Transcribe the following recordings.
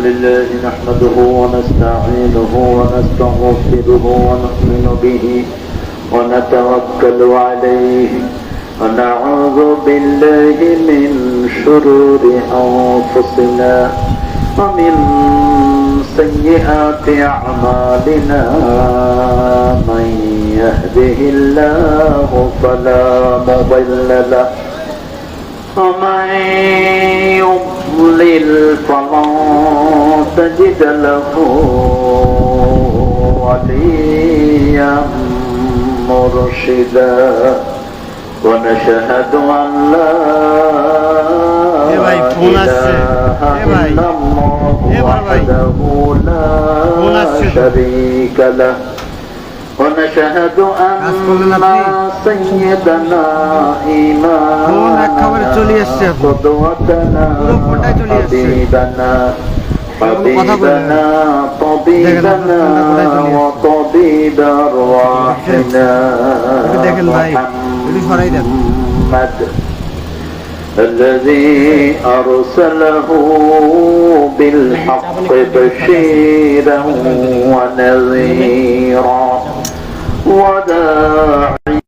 لله نحمده ونستعينه ونستغفره ونؤمن به ونتوكل عليه ونعوذ بالله من شرور أنفسنا ومن سيئات أعمالنا من يهده الله فلا مضل له ومن يضلل فلن تجد له وليا مرشدا ونشهد أن لا إله إلا الله وحده لا شريك له ونشهد أن سيدنا إمامنا قدوتنا حبيبنا طبيبنا وطبيب أرواحنا محمد الذي أرسله بالحق بشيرا ونذيرا وداعيا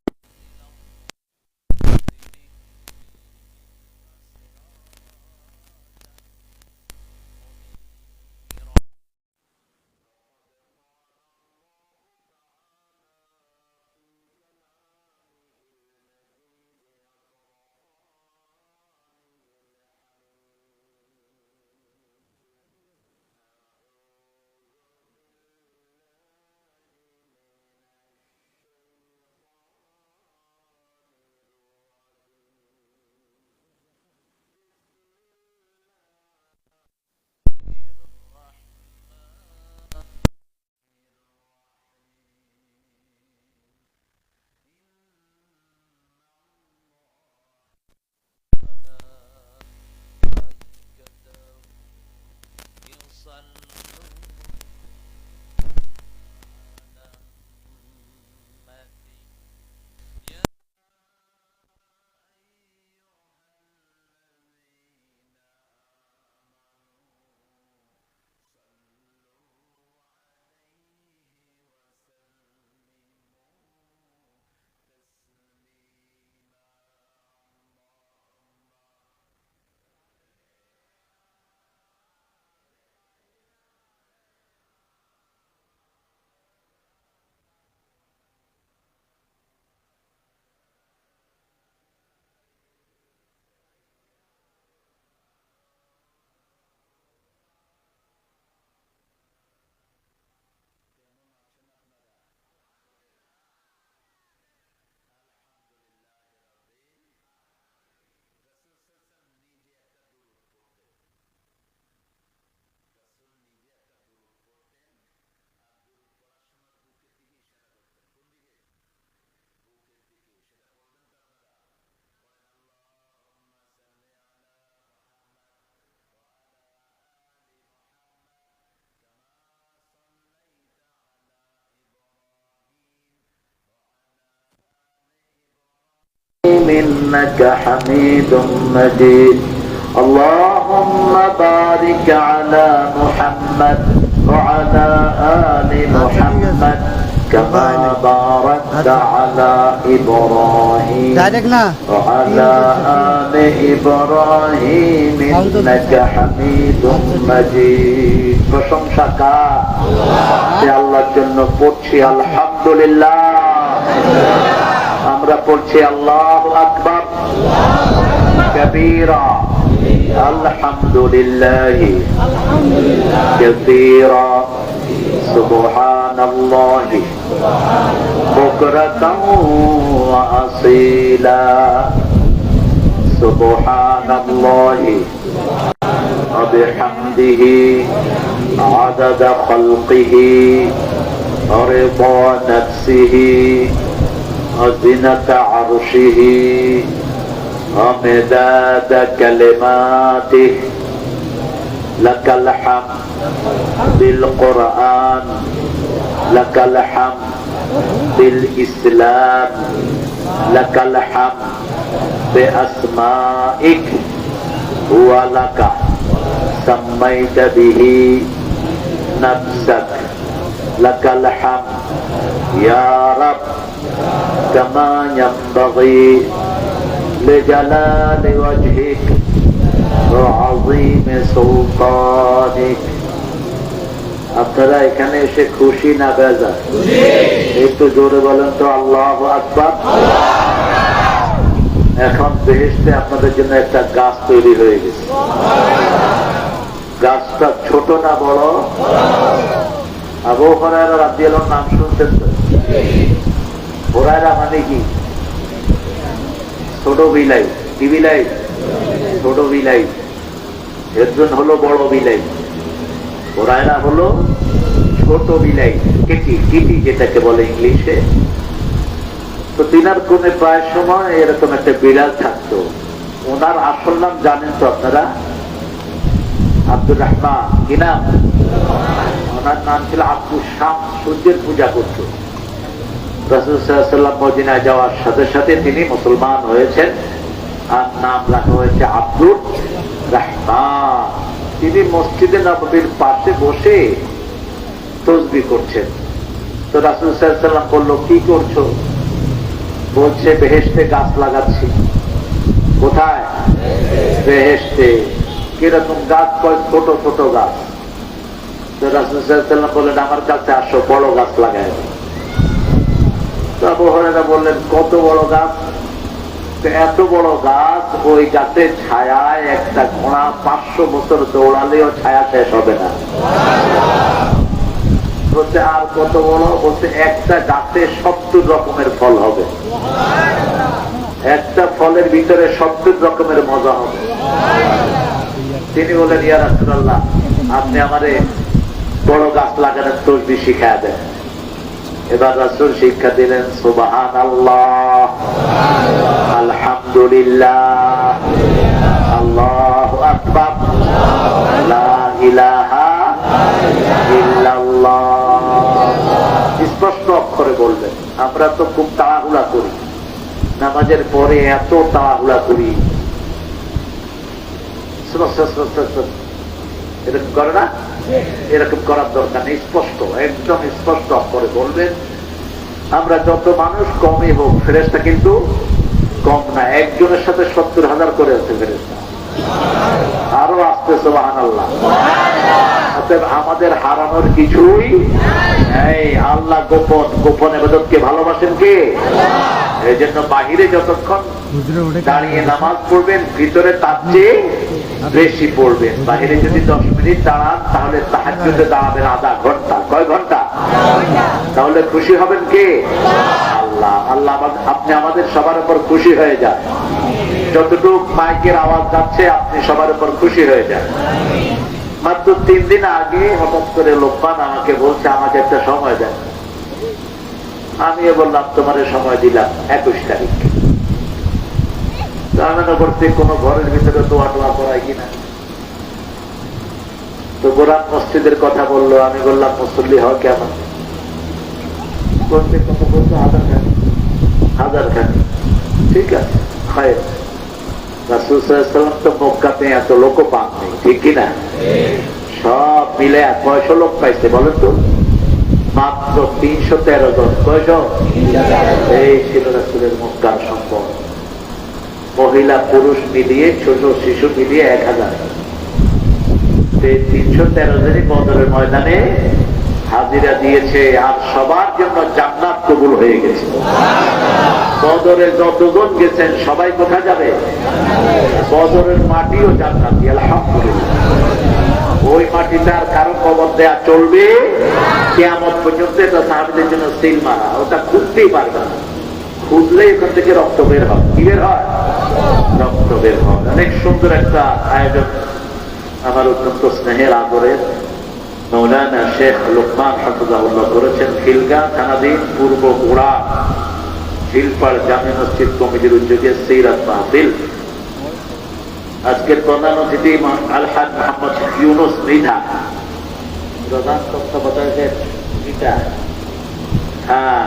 إنك حميد مجيد اللهم بارك على محمد وعلى آل محمد كما باركت على إبراهيم وعلى آل إبراهيم إنك حميد مجيد প্রশংসা কার? আল্লাহর জন্য পড়ছি আলহামদুলিল্লাহ। আমরা পড়ছি আল্লাহু আকবার কবীরা আলহামদুলিল্লাহি কাসীরা সুবহানাল্লাহি বুকরাতান ওয়া আসীলা সুবহানাল্লাহি ওয়া বিহামদিহি আদাদা খালকিহি ওয়া রিদা নাফসিহি وزنة عرشه ومداد كلماته لك الحمد بالقرآن لك الحمد بالإسلام لك الحمد بأسمائك ولك سميت به نفسك لك الحمد يا رب كما ينبغي لجلال وجهك وعظيم سلطانك। আপনারা এখানে এসে খুশি না বেজার? একটু জোরে বলেন তো আল্লাহু আকবার। এখন বেহেশতে আপনাদের জন্য একটা গাছ তৈরি হয়ে গেছে। গাছটা ছোট না বড়? আবু হুরায়রা রাদিয়াল্লাহু আনহু নাম শুনছেন তো? হুরায়রা মানে কি? ছোট বিলাই। কি বিলাই? ছোট বিলাই। একজন হলো বড় বিলাই, হুরায়রা হলো ছোট বিলাই, কিটি, কিটি যেটাকে বলে ইংলিশে। তো তিনার কোণে প্রায় সময় এরকম একটা বিড়াল থাকতো। ওনার আসল নাম জানেন তো আপনারা? আব্দুর রহমান। কি নাম? ওনার নাম ছিল আব্দুল শামস। সূর্যের পূজা করত। রাসূল সাল্লাল্লাহু আলাইহি ওয়াসাল্লাম মদিনায় যাওয়ার সাথে সাথে তিনি মুসলমান হয়েছেন আর নাম রাখা হয়েছে আব্দুর রহমান। তিনি মসজিদে নববীর পাশে বসে তাসবিহ করছেন। তো রাসূল সাল্লাল্লাহু আলাইহি ওয়াসাল্লাম বলল, কি করছো? বলছে, বেহেশতে গাছ লাগাচ্ছি। কোথায়? বেহেশতে। কিরকম গাছ? ছোট ছোট গাছ। তো রাসূল সাল্লাল্লাহু আলাইহি ওয়াসাল্লাম বললেন, আমার কাছে আসো, বড় গাছ লাগাই। তো আবু হুরায়রা বললেন, কত বড় গাছ? এত বড় গাছ, ওই গাছের ছায়ায় একটা ঘোড়া 500 বছর দৌড়ালেও ছায়া শেষ হবে না। বলছে, আর কত বড়? বলছে, একটা গাছে 70 রকমের ফল হবে। একটা ফলের ভিতরে 70 রকমের মজা হবে। তিনি বলেন, ইয়া রাসূলুল্লাহ, আপনি আমারে বড় গাছ লাগানোর তাসবিহ শিখায়া দেন। এবার রাসূল শিক্ষা দিলেন, সুবহানাল্লাহ, আলহামদুলিল্লাহ, আল্লাহু আকবার, লা ইলাহা ইল্লাল্লাহ। স্পষ্ট অক্ষরে বলবেন। আমরা তো খুব তাড়াহুড়া করি, নামাজের পরে এত তাড়াহুড়া করি, এরকম করে না? এরকম করার দরকার নেই। স্পষ্ট, একদম স্পষ্ট অক্ষরে বলবেন। আমরা যত মানুষ কমই হোক, ফেরেশতা কিন্তু কম না। একজনের সাথে 70,000 করে আছে ফেরেশতা। আরো আসতে সুবহানাল্লাহ। অতএব আমাদের হারানোর কিছুই নেই। আল্লাহ গোপন, গোপন ইবাদতকে ভালোবাসেন কে? এই জন্য বাহিরে যতক্ষণ দাঁড়িয়ে নামাজ পড়বেন, ভিতরে তার চেয়ে বেশি পড়বেন। বাহিরে যদি 10 মিনিট দাঁড়ান, তাহলে তাহাজ্জুদে দাঁড়াবেন আধা ঘন্টা। কয় ঘন্টা? তাহলে খুশি হবেন কে? আল্লাহ। আল্লাহ আপনি আমাদের সবার উপর খুশি হয়ে যান। যতটুকু মাইকের আওয়াজ যাচ্ছে, আপনি সবার উপর খুশি হয়ে যান। মাত্র 3 দিন আগে হঠাৎ করে লোকমান আমাকে বলছে, আমাকে একটা সময় দেন। আমিও বললাম, তোমারে সময় দিলাম 21 তারিখ। জানানো করতে কোনো ঘরের ভিতরে দোয়া টোয়া করায় কিনা। তো গোরান মসজিদের কথা বললো। আমি বললাম, মুসল্লি হয় কেমন? করতে কত বলতো? 1000 খানি। ঠিক আছে, হয়। রাসূল সাল্লাল্লাহু আলাইহি ওয়াসাল্লাম তো মক্কাতে এত লোক পান নেই, ঠিক কিনা? সব মিলে 900 লোক পাইছে বলেন তো? মাত্র 313 জন। কয়শো? এই ছিল রাসূলের মক্কার সম্পদ। মহিলা পুরুষ মিলিয়ে, ছোট শিশু মিলিয়ে 1000। 313 জনই বদরের ময়দানে হাজিরা দিয়েছে। আর সবার জন্য জান্নাত কবুল হয়ে গেছে। বদরে যতজন গেছেন সবাই কোথায় যাবে? বদরের মাটিও জান্নাতি, আলহামদুলিল্লাহ। ওই মাটিটার কারো কবর দেয়া চলবে কিয়ামত পর্যন্ত। এটা সাহাবীদের জন্য সিল মারা, ওটা খুঁজতেই পারবে না। খুঁজলে এখান থেকে রক্ত বের হয়। কি বের হয়? রক্ত বের হয়। অনেক সুন্দর একটা আয়োজন আমার অত্যন্ত স্নেহের আদরের মৌলানা শেখ লোকমান হাফিজাহুল্লাহ করেছেন। খিলগাঁ থানাধীন পূর্ব গোড়া ঝিলপাড় জামে মসজিদ কমিটির উদ্যোগে সিরাত মাহফিল। আজকের প্রধান অতিথি আলহাজ মোহাম্মদ ইউনুস মৃধা, প্রধান তত্ত্বাবধায়কের পিতা। হ্যাঁ,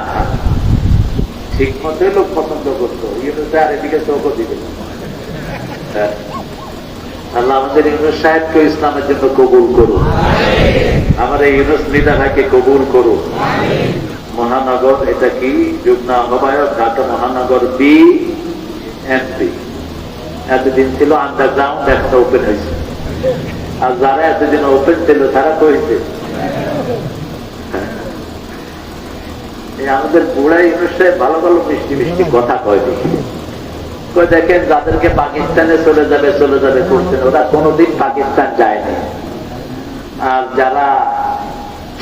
ঠিক মতোই লোক পছন্দ করতো। ইউনুস আর এদিকে চোখও দিবে। আল্লাহ আমাদের ইউনুস সাহেবকে ইসলামের জন্য কবুল করুন, আমাদের ইউনুস মৃধা ভাইকে কবুল করুন। মহানগর, এটা কি যুগ্ম আহ্বায়ক ঢাকা মহানগর বিএনপি। এতদিন ছিল আন্ডারগ্রাউন্ড, একটা ওপেন হয়েছে। আর যারা এতদিন ওপেন ছিল তারা কইছে আমাদের বুড়াই অনুষ্ঠানে ভালো ভালো মিষ্টি মিষ্টি কথা কয় দেখি। দেখেন যাদেরকে পাকিস্তানে চলে যাবে করছেন, ওরা কোনোদিন পাকিস্তান যায়নি। আর যারা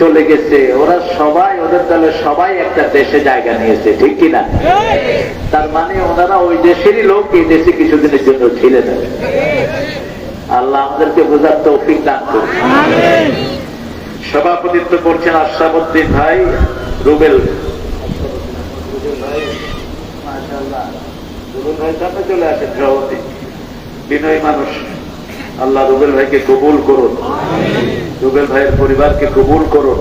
চলে গেছে ওরা সবাই, ওদের দলে সবাই একটা দেশে জায়গা নিয়েছে, ঠিক কিনা? তার মানে ওনারা ওই দেশেরই লোক, এই দেশে কিছুদিনের জন্য ছিলেন। আল্লাহ আমাদেরকে বোঝার তৌফিক দান করুন। সভাপতিত্ব করছেন আশরাফ উদ্দিন ভাই, রুবেল ভাই সামনে চলে আসেন। সভাপতি বিনয়ী মানুষ, আল্লাহ রুবেল ভাইকে কবুল করুন, রুবেল ভাইয়ের পরিবারকে কবুল করুন,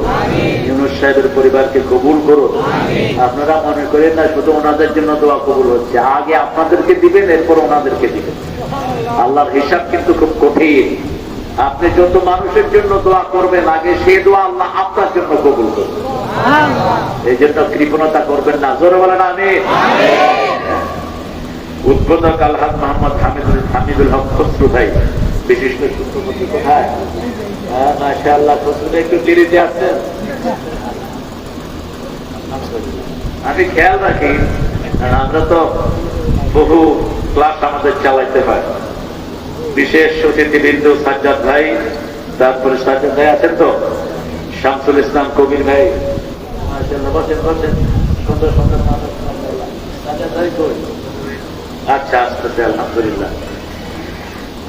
ইউনুস সাহেবের পরিবারকে কবুল করুন। আপনারা মনে করেন না শুধু ওনাদের জন্য দোয়া কবুল হচ্ছে, আগে আপনাদেরকে দিবেন, এরপর ওনাদেরকে দিবেন। আল্লাহর হিসাব কিন্তু খুব কঠিন। আপনি যত মানুষের জন্য দোয়া করবেন, আগে সে দোয়া আল্লাহ আপনার জন্য কবুল করবেন। এই জন্য কৃপণতা করবেন না। জোরে বলেন আমিন। উদ্বোধক আলহাজ মোহাম্মদ হামিদুল হক খসরু ভাই, বিশিষ্ট সূত্রপতি। কোথায়? মাশাআল্লাহ, খসরু ভাই একটু দেরিতে আসছেন। আমি খেয়াল রাখি, আমরা তো বহু ক্লাস আমাদের চালাইতে হয়। বিশেষ অতিথিবৃন্দ সাজ্জাদ ভাই, তারপরে সাজ্জাদ ভাই আছেন তো, শামসুল ইসলাম কবির ভাই, বসেন বসেন, সুন্দর সুন্দর সাজ্জাদ ভাই কই? আচ্ছা, আসতেছে, আলহামদুলিল্লাহ।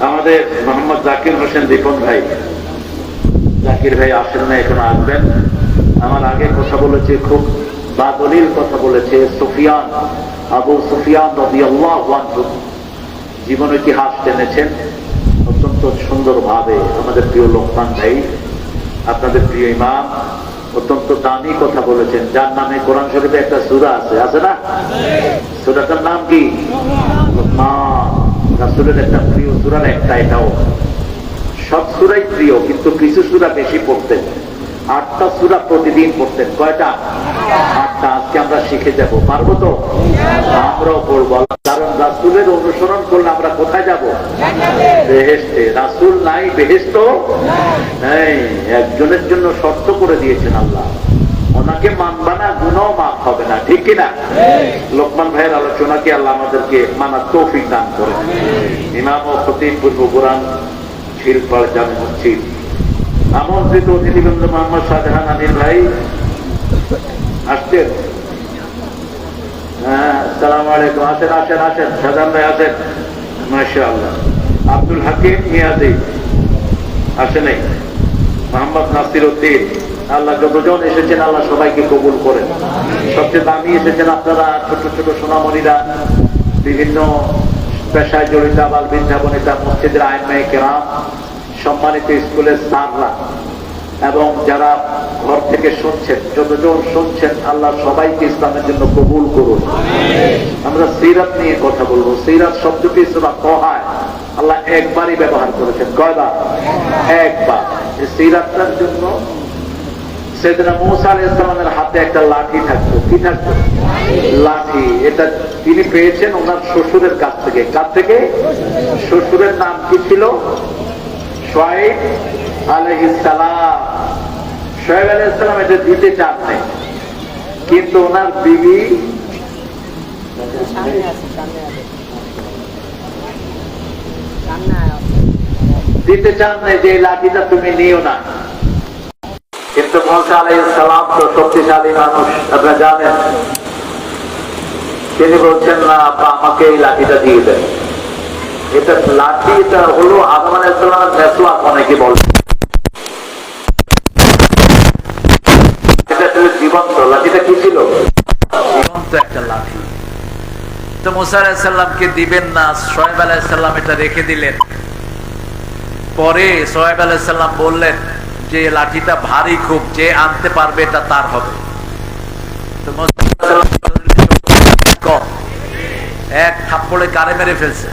আমাদের মোহাম্মদ জাকির হোসেন দীপন ভাই, জাকির ভাই আসেন না, এখন আসবেন। আমার আগে কথা বলেছে, খুব বাদলিল কথা বলেছে সুফিয়ান, আবু সুফিয়ান রাদিয়াল্লাহু আনহু, জীবন ইতিহাস টেনেছেন অত্যন্ত সুন্দর ভাবে। আমাদের প্রিয় লোকমান ভাই, আপনাদের প্রিয় ইমাম, অত্যন্ত দামি কথা বলেছেন, যার নামে কোরআন শরীফে একটা সূরা আছে, আছে না? সূরাটার নাম কি? রাসূলের একটা প্রিয় সূরার একটা এটাও। সব সূরাই প্রিয়, কিন্তু কিছু সূরা বেশি পড়তেন। 8টা সূরা প্রতিদিন পড়তেন। কয়টা? 8টা। আজকে আমরা শিখে যাব, পারবো তো? আমরাও পড়বো। কারণ রাসূলের অনুসরণ করলে আমরা কোথায় যাব? বেহেশতে। রাসূল নাই, বেহেশত নেই। একজনের জন্য শর্ত করে দিয়েছেন আল্লাহ, ওনাকে মানবা না, গুনাহ মাফ হবে না, ঠিক কিনা? লোকমান ভাইয়ের আলোচনাকে আল্লাহ আমাদেরকে মানার তৌফিক দান করেন। ইমাম ও খতিব পূর্ব কোরআন শিলপাড় জামে মসজিদ, আমন্ত্রিত অতিথিবৃন্দ মোহাম্মদ শাহজাহান আমির ভাই আসছেন। হ্যাঁ, আসসালামু আলাইকুম। আসেন আসেন আসেন, শাহজাহান ভাই আসেন। মাশাআল্লাহ। আব্দুল হাকিম মিয়াজি আসেন। মোহাম্মদ নাসির উদ্দিন, আল্লাহ যতজন এসেছেন আল্লাহ সবাইকে কবুল করেন। সবচেয়ে দামি এসেছেন আপনারা, ছোট ছোট সোনামণিরা, বিভিন্ন পেশায় জড়িত আবাল বৃদ্ধা বনিতা, মসজিদের আইমায়ে কেরাম, সম্মানিত স্কুলের স্যাররা, এবং যারা ঘর থেকে শুনছেন, যতজন শুনছেন, আল্লাহ সবাইকে ইসলামের জন্য কবুল করুন। আমরা সিরাত নিয়ে কথা বলবো। সিরাত শব্দটি সূরা তাহায় আল্লাহ একবারই ব্যবহার করেছেন। কয়বার? একবার। এই সিরাতটার জন্য সাইয়েদনা মূসা আলাইহিস সালামের হাতে একটা লাঠি থাকতো। কি থাকতো? লাঠি। এটা তিনি পেয়েছেন ওনার শ্বশুরের কাছ থেকে। কাছ থেকে? শ্বশুরের নাম কি ছিল? শুআয়ব আলাইহিস সালাম। শুআয়ব আলাইহিস সালাম এটা দিতে চান নাই, কিন্তু ওনার বিবি দিতে চান নাই যে লাঠিটা তুমি নিও না। কিন্তু মূসা আলাইহিস সালাম তো শক্তিশালী মানুষ, আপনারা জানেন। তিনি বলছেন, না আপা, আমাকে এই লাঠিটা দিয়ে দেন। এটা লাঠি, এটা হলো আদম আলাইহিস সালামের মেসওয়াক, অনেকে বলে। এটা ছিল জীবন্ত। লাঠিটা কি ছিল? জীবন্ত একটা লাঠি। তো মূসা আলাইহিস সালামকে দিবেন না, শুআয়ব আলাইহিস সালাম এটা রেখে দিলেন। পরে শুআয়ব আলাইহিস সালাম বললেন যে লাঠিটা ভারী খুব, যে আনতে পারবে এটা তার হবে। তো মূসা আলাইহিস সালাম এক থাপ্পড়ে কারে মেরে ফেলছে।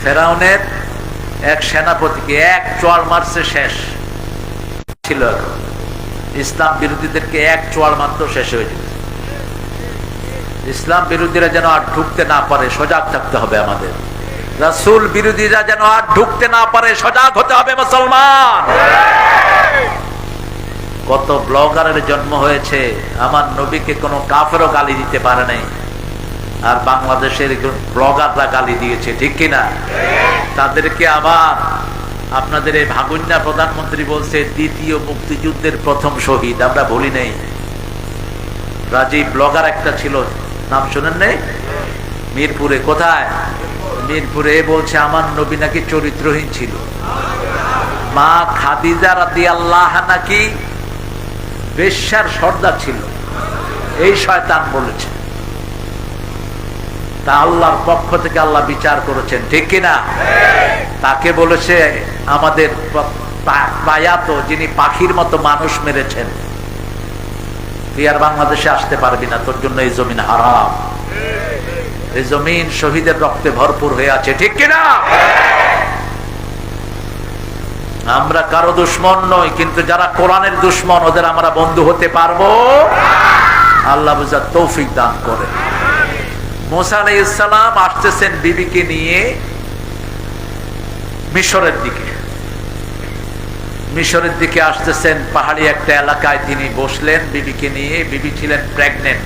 ফেরাউনের এক সেনাপতিকে এক চোয়াল মারছে, শেষ ছিল। ইসলাম বিরোধীদেরকে এক চোয়াল মাত্র শেষ হয়ে যেত। ইসলাম বিরোধীরা যেন আর ঢুকতে না পারে, সজাগ থাকতে হবে আমাদের। রাসূল বিরোধীরা যেন আর ঢুকতে না পারে, সজাগ হতে হবে মুসলমান। কত ব্লগারের জন্ম হয়েছে, আমার নবীকে কোনো কাফেরও গালি দিতে পারে নাই, আর বাংলাদেশের ব্লগাররা গালি দিয়েছে, ঠিক কিনা? তাদেরকে আবার আপনাদের এই ভাগুন্যা প্রধানমন্ত্রী বলছে দ্বিতীয় মুক্তিযুদ্ধের প্রথম শহীদ। আমরা বলি নাই? রাজীব ব্লগার একটা ছিল, নাম শুনেন নাই? মিরপুরে, কোথায়? মিরপুরে। বলছে আমার নবী নাকি চরিত্রহীন ছিল, মা খাদিজা রাদিয়াল্লাহু নাকি বেশ্যার সর্দার ছিল, এই শয়তান বলেছে। তা আল্লাহর পক্ষ থেকে আল্লাহ বিচার করেছেন, ঠিক কিনা? তাকে বলেছে আমাদের বায়াত, যিনি পাখির মতো মানুষ মেরেছেন, তুই আর বাংলাদেশে আসতে পারবি না, তোর জন্য এই জমিন হারাম। এই জমিন শহীদের রক্তে ভরপুর হয়ে আছে, ঠিক কিনা? আমরা কারো দুশ্মন নই, কিন্তু যারা কোরআনের দুশ্মন ওদের আমরা বন্ধু হতে পারবো? আল্লাহ বুঝার তৌফিক দান করে। মুসা আলাইহিস সালাম আসতেছেন বিবিকে নিয়ে মিশরের দিকে। মিশরের দিকে আসতেছেন, পাহাড়ি একটা এলাকায় তিনি বসলেন বিবিকে নিয়ে। বিবি ছিলেন প্রেগনেন্ট,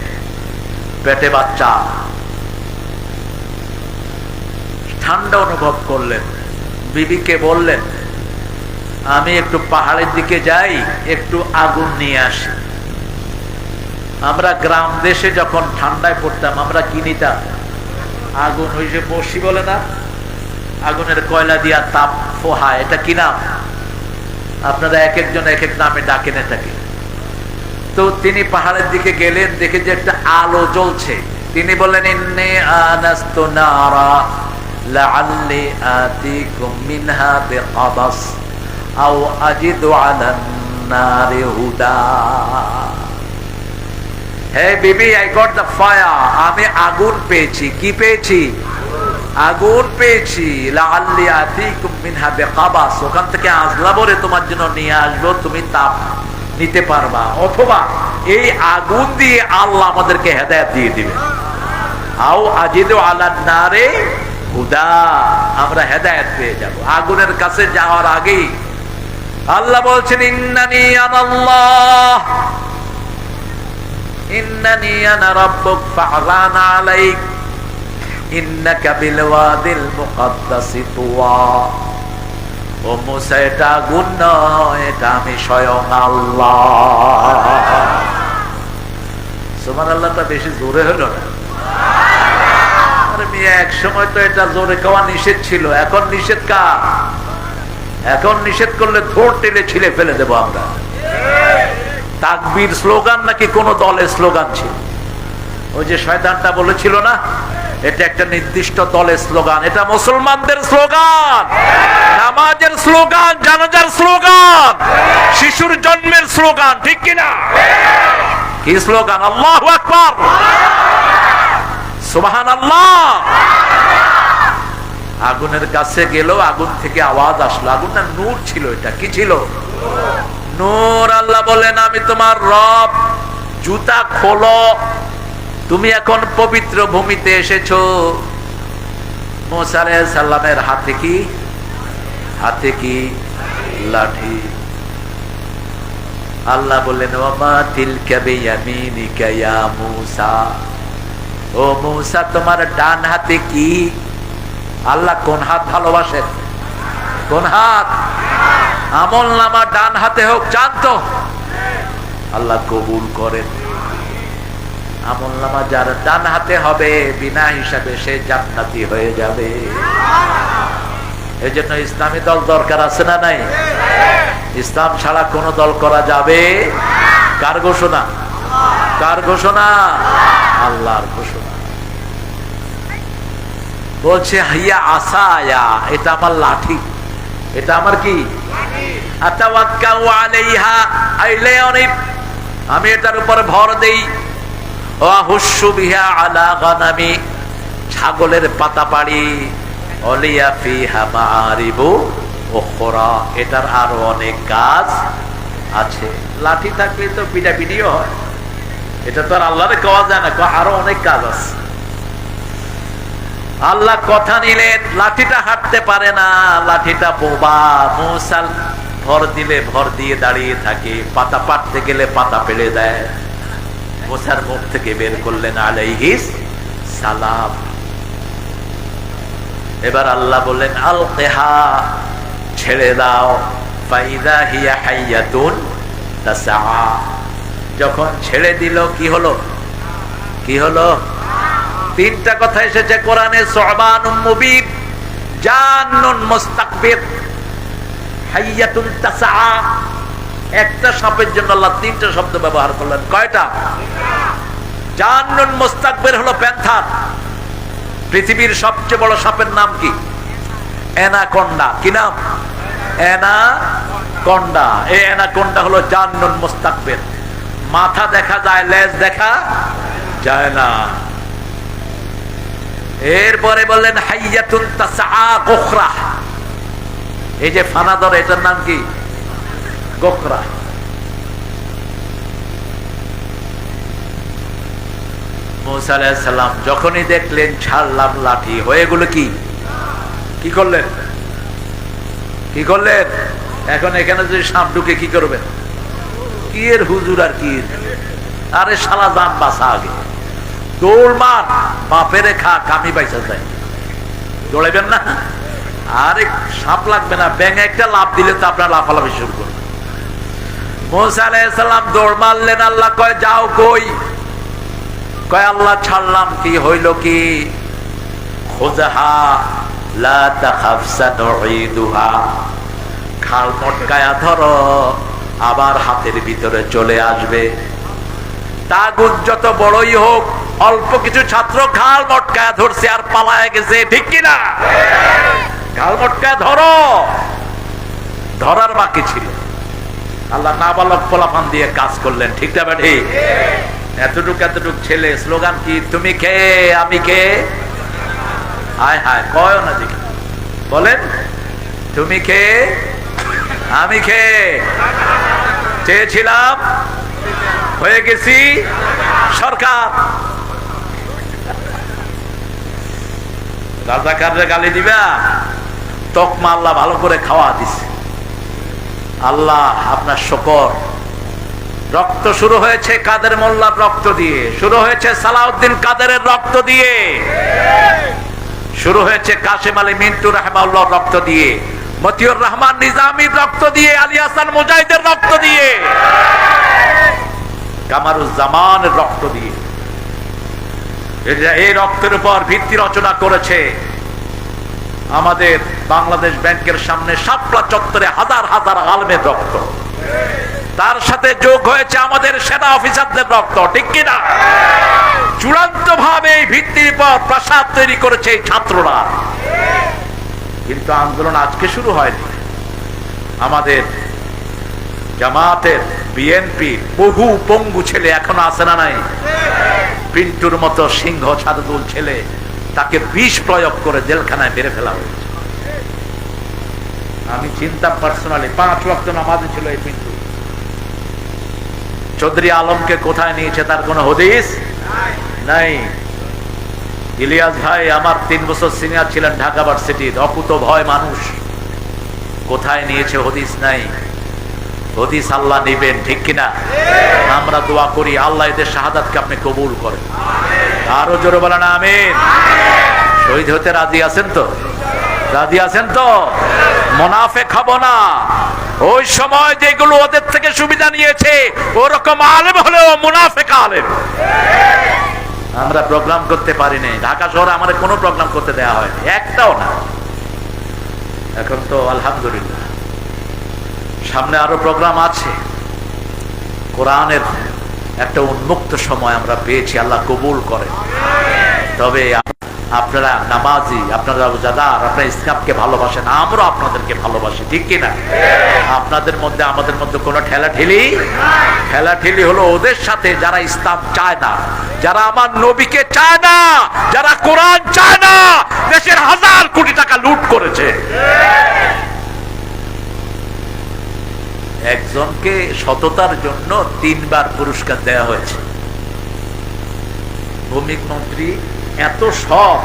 পেটে বাচ্চা। ঠান্ডা অনুভব করলেন, বিবিকে বললেন আমি একটু পাহাড়ের দিকে যাই, একটু আগুন নিয়ে আসি। আমরা গ্রাম দেশে যখন ঠান্ডায় পড়তাম আমরা কি নিতাম? আগুন, ওই যে বসি বলে না, আগুনের কয়লা দিয়া তাপ ফোহা, এটা কি নাম? আপনারা এক একজন এক এক নামে ডাকেন এটাকে। তো তিনি পাহাড়ের দিকে গেলেন, দেখে যে একটা আলো জ্বলছে। তিনি বললেন ইন্নী আনাস্তু নারা লাআল্লি আতিকুম মিনহা বিকাবাস আও আজিদু আলান নারি হুদা। হে বিবি, আই গট দ্য ফায়ার, আমি আগুন পেয়েছি। কি পেয়েছি? আগুন পেয়েছি। লাআল্লি আতিকুম মিনহা বিকাবাস, ওখান থেকে আজলা ভরে তোমার জন্য নিয়ে আসবো, তুমি তাপ নিতে পারবা, অথবা এই আগুন দিয়ে আল্লাহ আমাদেরকে হেদায়েত দিয়ে দিবে। আও আজিদু আলান নারে হুদা, আমরা হেদায়েত পেয়ে যাব। আগুনের কাছে যাওয়ার আগেই আল্লাহ বলছেন ইন্নানি আনাল্লাহ, ইন্নানি আনা রাব্বুক ফাআলান আলাইক ইন্নাকা বিল ওয়াদিল মুকাদ্দাসি তুওয়া। ও মুসা, এটা আগুন নয়, এটা আমি স্বয়ং আল্লাহ। সুবহানাল্লাহটা বেশি জোরে হলো না? আরে মিয়া, এক সময় তো এটা জোরে খাওয়া নিষেধ ছিল, এখন নিষেধ কার? এখন নিষেধ করলে থোড় টেনে ছিলে ফেলে দেবো আমরা। তাকবীর স্লোগান নাকি কোন দলের স্লোগান ছিল? ওই যে শয়তানটা বলেছিল না, এটা একটা নির্দিষ্ট দলের স্লোগান। এটা মুসলমানদের স্লোগান, নামাজের স্লোগান, জানাজার স্লোগান, শিশুর জন্মের স্লোগান, ঠিক কিনা? কি স্লোগান? আল্লাহু আকবার, সুবহানাল্লাহ। আগুনের কাছে গেল, আগুন থেকে আওয়াজ আসলো। আগুনটা নূর ছিল। এটা কি ছিল? নূর। আল্লাহ বলেন আমি তোমার রব, জুতা খোলো, তুমি এখন পবিত্র ভূমিতে এসেছো। মুসা আলাইহিস সালামের হাতে কি? হাতে কি? লাঠি। আল্লাহ বললেন ওয়ামা তিলকা বিয়ামিনিকা ইয়া মুসা, ও মুসা তোমার ডান হাতে কি? আল্লাহ কোন হাত ভালোবাসেন? কোন হাত? আমলনামা ডান হাতে হোক, জানতো আল্লাহ কবুল করেন। আমলনামা যার ডান হাতে হবে বিনা হিসাবে সে জান্নাতি হয়ে যাবে। এই জন্য ইসলামী দল দরকার আছে না নাই? ইসলাম ছাড়া কোন দল করা যাবে? কার ঘোষণা? কার ঘোষণা? আল্লাহর ঘোষণা। বলছে হিয়া আসায়া, এটা আমার লাঠি, এটা আমার কি? আতাওয়াক্কাউ আলাইহা আইলানি, আমি এটার উপর ভর দেই। ওয়া হুশু বিহা আলা গানামি, ছাগলের পাতা পাড়ি, ওয়ালিয়া ফিহা মাআরিবু উখরা, এটার আরো অনেক কাজ আছে। লাঠি থাকলে তো পিটাপিটিও হয়, এটা তো আর আল্লাহরে কওয়া যায় না, আরো অনেক কাজ আছে। আল্লাহ কথা নিলেন, লাঠিটা হাঁটতে পারে না, লাঠিটা বোবা। মূসা ভর দিলে ভর দিয়ে দাঁড়িয়ে থাকে, পাতা পাড়তে গেলে পাতা পেড়ে দেয়। মূসার মুখ থেকে বের করলেন আলাইহিস সালাম। এবার আল্লাহ বললেন আলকিহা, ছেড়ে দাও। ফাইদা হিয়া হাইয়াতুন তাসআ, যখন ছেড়ে দিল কি হলো? কি হলো? তিনটা কথা এসেছে কোরআনে, সুবানুম মুবিন, জান্নুন মুস্তাকবির, হাইয়াতুন তাসআ। একটা সাপের জন্য আল্লাহ তিনটা শব্দ ব্যবহার করলেন। কয়টা? জান্নুন মুস্তাকবির হলো প্যান্থার। পৃথিবীর সবচেয়ে বড় সাপের নাম কি? অ্যানাকোন্ডা। কি নাম? অ্যানাকোন্ডা। এই অ্যানাকোন্ডা হলো জান্নুন মুস্তাকবির। মাথা দেখা যায়, লেজ দেখা যায় না। এরপরে বললেন হাইয়াতুন তাসআ গোখরা, এই যে ফানা ধরে, এটার নাম কি? গোখরা। মূসা আলাইহিস সালাম যখনই দেখলেন ছাড়লাম লাঠি, হয়ে গেল কি? কি করলেন? কি করলেন? এখন এখানে যদি সাপ ঢুকে কি করবেন? কি এর হুজুর আর কি, আরে শালা জান বাঁচা, আগে দৌড় মার, বাপেরে খা, কামি বাইসা যায়, দৌড়াইবেন না। আরে সাপ লাগবে না, ব্যাঙে একটা লাফ দিলে তো আপনার লাফালাফি শুরু করবেন। মূসা আলাইহিস সালাম দৌড় মারলেন। আল্লাহ কয় যাও কই? কয় আল্লাহ ছাড়লাম। কি হইল কি? খুযহা লা তাখাফ সানুঈদুহা, খাল মটকায়া ধরো, আবার হাতের ভিতরে চলে আসবে। তাগুত যত বড়ই হোক, অল্প কিছু ছাত্র ঘাল মটকায়া ধরছে আর পালায় গেছে, ঠিক কিনা? ঘাল মটকায়া ধরো, ধরার বাকি ছিল। আল্লাহ নাবালক পোলাপান দিয়ে কাজ করলেন, ঠিক না বেঠি? এতটুক এতটুক ছেলে, স্লোগান কি? তুমি কে আমি কে? হায় হায়, কয় না দেখি, বলেন তুমি কে আমি কে? চেয়েছিলাম, হয়ে গেছি সরকার। রাজাকাররে গালি দিবা? তকমা আল্লাহ ভালো করে খাওয়া দিছে। আল্লাহ আপনার শুকর। রক্ত শুরু হয়েছে কাদের মোল্লার রক্ত দিয়ে, শুরু হয়েছে সালাউদ্দিন কাদেরের রক্ত দিয়ে, শুরু হয়েছে কাশেম আলী মিন্টু রাহমাহুল্লাহর রক্ত দিয়ে, মতিউর রহমান নিজামীর রক্ত দিয়ে, আলী হাসান মুজাহিদের রক্ত দিয়ে, কামারুজ্জামানের রক্ত দিয়ে। এই রক্তের উপর ভিত্তি রচনা করেছে আমাদের বাংলাদেশ ব্যাংকের সামনে শাপলা চত্বরে হাজার হাজার আলেমের রক্ত। তার সাথে যোগ হয়েছে আমাদের সেনা অফিসারদের রক্ত, ঠিক কিনা? চূড়ান্ত ভাবে এই ভিত্তির উপর প্রাসাদ তৈরি করেছে এই ছাত্ররা। কিন্তু আন্দোলন আজকে শুরু হয়নি। আমাদের জামাতের, বিএনপি বহু পঙ্গু ছেলে এখনো আছে না নাই? পিন্টুর মতো সিংহ সাদুল ছেলে, তাকে বিষ প্রয়োগ করে জেলখানায় মেরে ফেলা হয়েছে। আমি চিন্তা পার্সোনালি, 5 ওয়াক্ত নামাজে ছিল এই পিন্টু। চৌধুরী আলমকে কোথায় নিয়েছে তার কোনো হদিস নাই। ইলিয়াস ভাই আমার 3 বছর সিনিয়র ছিলেন ঢাকা ভার্সিটির, অকুত ভয় মানুষ, কোথায় নিয়েছে হদিস নাই। হদিস আল্লাহ নিবেন, ঠিক কিনা? আমরা দোয়া করি আল্লাহ এদের শাহাদাতকে আপনি কবুল করেন। আরো জোরে বলেন আমিন। শহীদ হতে রাজি আছেন তো? রাজি আছেন তো? মুনাফিক হব না। ওই সময় যেগুলো ওদের থেকে সুবিধা নিয়েছে, ওরকম আলেম হলেও মুনাফিক আলেম। আমরা প্রোগ্রাম করতে পারি নাই, ঢাকা শহরে আমাদের কোনো প্রোগ্রাম করতে দেওয়া হয়নি, একটাও না। এখন তো আলহামদুলিল্লাহ সামনে আরো প্রোগ্রাম আছে। কোরআনের একটা উন্মুক্ত সময় আমরা পেয়েছি, আল্লাহ কবুল করেন। তবে আপনারা নামাজি, আপনারা রোজাদার, আপনারা ইসলামকে ভালোবাসেন, আমরা আপনাদেরকে ভালোবাসি, ঠিক কিনা? আপনাদের মধ্যে আমাদের মধ্যে কোনো ঠেলাঠেলি হলো ওদের সাথে যারা ইসলাম চায় না, যারা আমার নবীকে চায় না, যারা কোরআন চায় না, দেশের 1000 কোটি টাকা লুট করেছে। একজনকে সততার জন্য 3 বার পুরস্কার দেওয়া হয়েছে। ভৌমিক মন্ত্রী এত সৎ,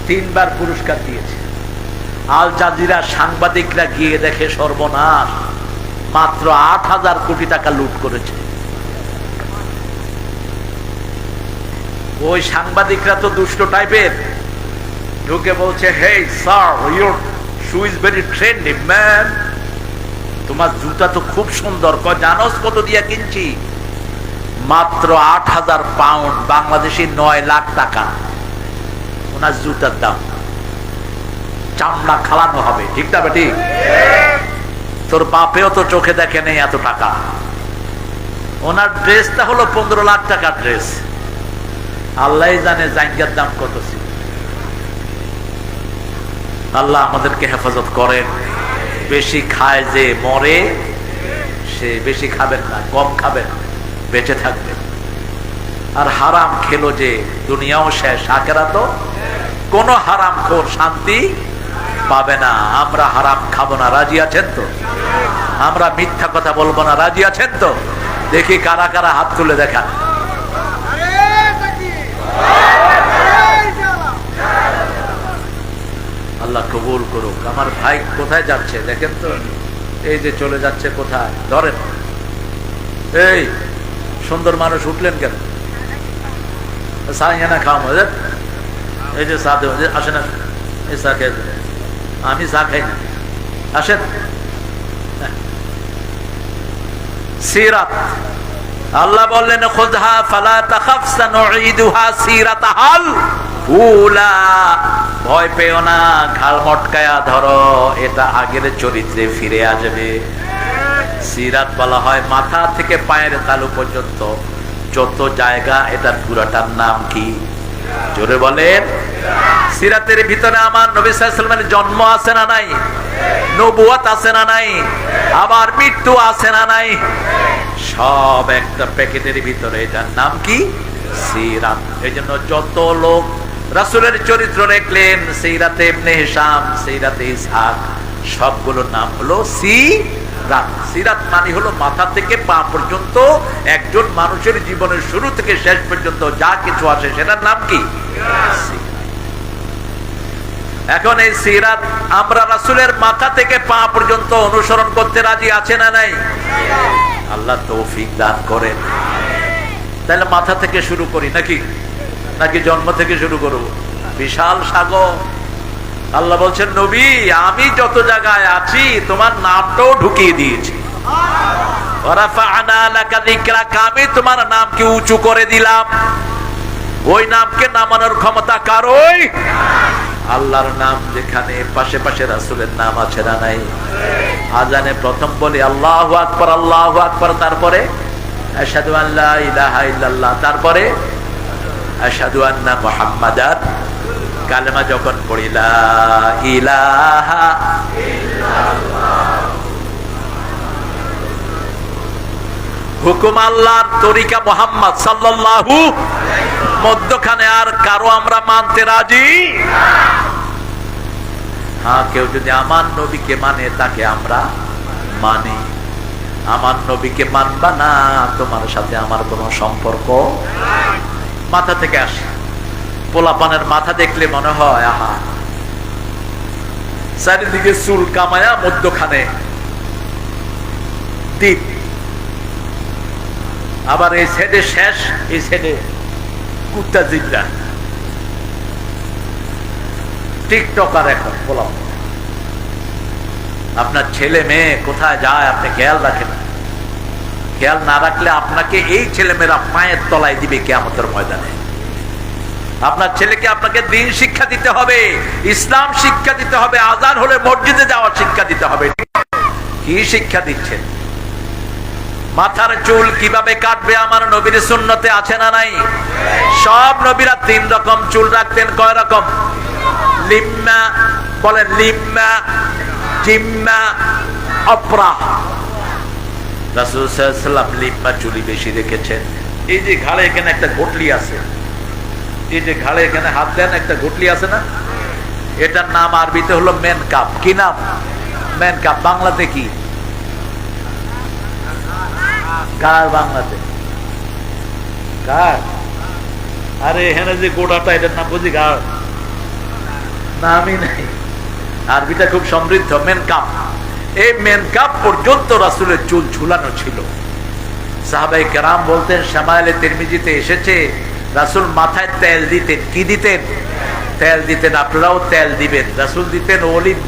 3 বার পুরস্কার দিয়েছে। আল জাজিরা সাংবাদিকরা গিয়ে দেখে সর্বনাশ, মাত্র 8000 কোটি টাকা লুট করেছে। ওই সাংবাদিকরা তো দুষ্ট টাইপের, ঢুকে বলছে, hey sir, your shoe is very trendy man, তোমার জুতা তো খুব সুন্দর, জানোস কত দিয়ে কিনছি? মাত্র 8000 পাউন্ড, বাংলাদেশি 9 লাখ টাকা ওনার জুতার দাম। চামড়া খালানো হবে, ঠিক না বেটি? তোর বাপেও তো চোখে দেখে নেই এত টাকা। ওনার ড্রেসটা হলো 15 লাখ টাকার ড্রেস। আল্লাহ জানে জায়গার দাম কত ছিল। আল্লাহ আমাদেরকে হেফাজত করেন। বেশি খায় যে মরে, সে বেশি খাবেন না, কম খাবেন, বেঁচে থাকবেন। আর হারাম খেলো যে দুনিয়াও শেষ, আখিরাতও। কোন হারাম খোর শান্তি পাবে না। আমরা হারাম খাবো না, রাজি আছেন তো? আমরা মিথ্যা কথা বলবো না, রাজি আছেন তো? দেখি কারা কারা হাত তুলে দেখান। আল্লাহ কবুল করুক। আমার ভাই কোথায় যাচ্ছে দেখেন তো, এই যে চলে যাচ্ছে কোথায়, ধরেন। এই সুন্দর মানুষ উঠলেন কেন? না খাওয়া মজা, এই যে চা দেব, আসেন আসেন, এই চা খেয়ে দেবেন। আমি চা খাই না, আসেন। সিরাত, আল্লাহ বললেন, খুযহা ফালা তাখাফ সানুঈদুহা সিরাতাহাল উলা, ভয় পেও না, ঘাড় মটকায়া ধরো, এটা আগের চরিত্রে ফিরে আসবে। সিরাত বলা হয় মাথা থেকে পায়ের তালু পর্যন্ত যত জায়গা, এটার পুরাটার নাম কি? জোরে বলেন। সিরাতের ভিতরে আমার নবী সাল্লাল্লাহু আলাইহি ওয়াসাল্লামের জন্ম আছে না নাই? নবুয়ত আছে না নাই? আবার মৃত্যু আছে না নাই? সব একটা প্যাকেটের ভিতরে, এটার নাম কি? সিরাত। এই জন্য যত লোক রাসূলের চরিত্র দেখলেন, সিরাতে ইবনে হিশাম, সিরাতে ইসহাক, সবগুলোর নাম হলো সিরাত। সিরাত মানে হলো মাথা থেকে পা পর্যন্ত একজন মানুষের জীবনের শুরু থেকে শেষ পর্যন্ত যা কিছু আসে, সেটার নাম কি? এখন এই সিরাত আমরা রাসূলের মাথা থেকে পা পর্যন্ত অনুসরণ করতে রাজি আছে না নাই? আল্লাহ তৌফিক দান করেন। তাহলে মাথা থেকে শুরু করি নাকি জন্ম থেকে শুরু করব? বিশাল সাগর। আল্লাহ বলছেন, নবী আমি যত জায়গায় আছি তোমার নামটাও ঢুকিয়ে দিয়েছি। ওয়ারাফা'না লাকা যিকরাকা, আমি তোমার নামকে উঁচু করে দিলাম। ওই নামকে নামানোর ক্ষমতা কারই? আল্লাহর নাম যেখানে, পাশে পাশে রাসূলের নাম আছে না নাই? আজানে প্রথম বলি আল্লাহু আকবার, আল্লাহু আকবার, তারপরে আশহাদু আল্লা ইলাহা ইল্লাল্লাহ, তারপরে আশহাদু আন্না মুহাম্মাদার, কালেমা যখন পড়ি লা ইলাহা ইল্লাল্লাহ, হুকুম আল্লাহর, তরিকা মুহাম্মদ সাল্লাল্লাহু, মধ্যখানে আর কারো আমরা মানতে রাজি। হ্যাঁ, কেউ যদি আমার নবীকে মানে তাকে আমরা মানি। আমার নবীকে মানবা না, তোমার সাথে আমার কোনো সম্পর্ক। মাথা থেকে আসে। পোলাপানের মাথা দেখলে মনে হয় আহা, চারিদিকে চুল কামায়া, মধ্যখানে দ্বীপ, আবার এই সাইডে শেষ, এই সাইডে কুত্তা জিব্রা। টিকটকার এখন পোলাপ। আপনার ছেলে মেয়ে কোথায় যায় আপনি খেয়াল রাখেন। খেয়াল না রাখলে আপনাকে এই ছেলে মেয়েরা পায়ের তলায় দিবে কিয়ামতের ময়দানে। আপনার ছেলেকে আপনাকে দ্বীন শিক্ষা দিতে হবে, ইসলাম শিক্ষা দিতে হবে, আযান হলে মসজিদে যাওয়ার শিক্ষা দিতে হবে। কি শিক্ষা দিচ্ছেন? মাথার চুল কিভাবে কাটবে আমার নবীর সুন্নতে আছে না নাই? সব নবীরা 3 রকম চুল রাখতেন। কয় রকম? লিম্মা, বলেন লিম্মা, জিম্মা, অপরা। রাসূল সাল্লাল্লাহু আলাইহি ওয়াসাল্লাম লিম্মা চুলি বেশি রেখেছেন। এই যে ঘাড়ে এখানে একটা ঘটলি আছে, এই যে ঘাড়ে এখানে হাত দেন একটা ঘটলি আছে না, এটার নাম আরবিতে হলো মেনকাপ। কি নাম? মেনকাপ। বাংলাতে কি? কার বাংলাতে? কার? আরে এখানে যে গোড়াটা, এটার নাম বুঝি গাড়, নামই নাই। আরবিটা খুব সমৃদ্ধ। মেনকাপ। এই মেনকাপ পর্যন্ত রাসূলের চুল ঝুলানো ছিল। সাহাবায়ে কেরাম বলতেন, শামাইলে তিরমিজিতে এসেছে, রাসূল মাথায় তেল দিতেন। কি দিতেন? তেল দিতেন। আপনারাও তেল দিবেন। রাসূল দিতেন অলিভ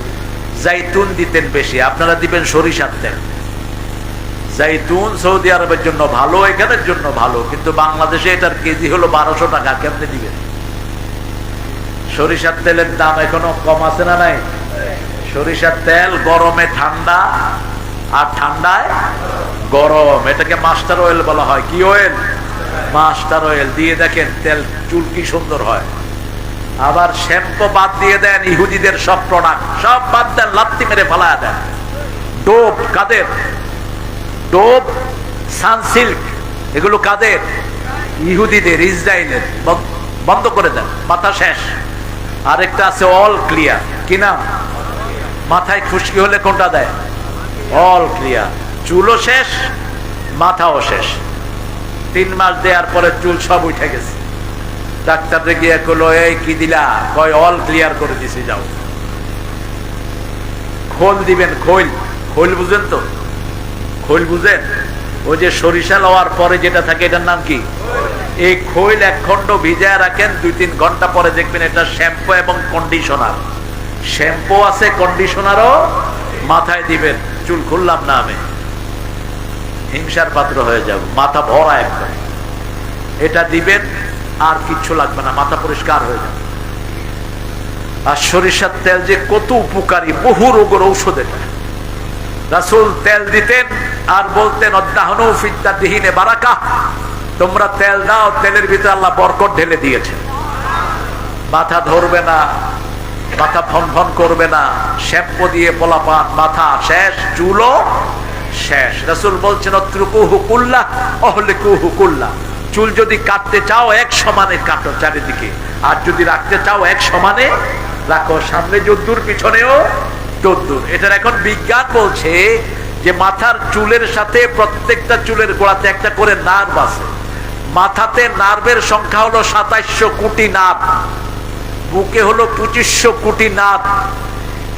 জাইতুন দিতেন বেশি, আপনারা দিবেন সরিষার তেল। জাইতুন সৌদি আরবের জন্য ভালো, এখানের জন্য ভালো, কিন্তু বাংলাদেশে এটার কেজি হলো 1200 টাকা। কেমনে দিবেন? সরিষার তেলের দাম এখনো কম আছে না নাই? সরিষার তেল গরমে ঠান্ডা, আর ঠান্ডায় গরম। এটাকে মাস্টার অয়েল বলা হয়। কি অয়েল? Master oil. দিয়ে দেখেন তেল, চুল কি সুন্দর হয়। আবার শ্যাম্পু বাদ দিয়ে দেন, ইহুদিদের সব প্রোডাক্ট সব বাদ দেন, লাত্তি মেরে ফালায়া দেন। ডোব কাদের? ডোব, সানসিল্ক, এগুলো কাদের? ইহুদিদের, ইসরায়েলের। বন্ধ করে দেন, মাথা শেষ। আরেকটা আছে অল ক্লিয়ার। কি নাম? মাথায় খুশকি হলে কোনটা দেয়? All clear. চুলও শেষ, মাথাও শেষ। 3 মাস দেওয়ার পরে চুল সব উঠে গেছে। ডাক্তাররে গিয়ে কইলো, এই কি দিলা? কয় অল ক্লিয়ার করে দিছি, যাও। খোল দিবেন, খোল। খোল বুঝেন তো? খোল বুঝেন? ওই যে সরিষা লওয়ার পরে যেটা থাকে, এটার নাম কি? এই খোল 1 খণ্ড ভিজায় রাখেন, 2-3 ঘন্টা পরে দেখবেন এটা শ্যাম্পু এবং কন্ডিশনার। শ্যাম্পু আছে, কন্ডিশনারও মাথায় দিবেন। চুল খুললাম না আমি, হিংসার পাত্র হয়ে যাব, মাথা ভরা একদম। এটা দিবেন, আর কিচ্ছু লাগবে না, মাথা পরিষ্কার হয়ে যাবে। আর সরিষার তেল যে কত উপকারী, বহু রোগের ঔষধ এটা। রাসূল তেল দিতেন আর বলতেন, অদ্দাহনু ফিদ্দাতিহিনে বারাকা, তোমরা তেল দাও, তেলের ভিতরে আল্লাহ বরকত ঢেলে দিয়েছে। মাথা ধরবে না, মাথা ফনফন করবে না। শ্যাম্পু দিয়ে পোলাপান, মাথা শেষ, চুলও শেষ। রাসূল বলছেন, অত্রুকুহু কুল্লাহ অহলিকুহু কুল্লাহ। চুল যদি কাটতে চাও 1 সমানে কাটো চারিদিকে, আর যদি রাখতে চাও 1 সমানে রাখো। সামনে যদ্দুর, পিছনেও তদ্দুর। এটার এখন বিজ্ঞান বলছে যে মাথার চুলের সাথে প্রত্যেকটা চুলের গোড়াতে একটা করে নার্ভ আছে। মাথাতে নার্ভের সংখ্যা হলো 2700 কোটি নার্ভ, বুকে হলো 2500 কোটি নার্ভ।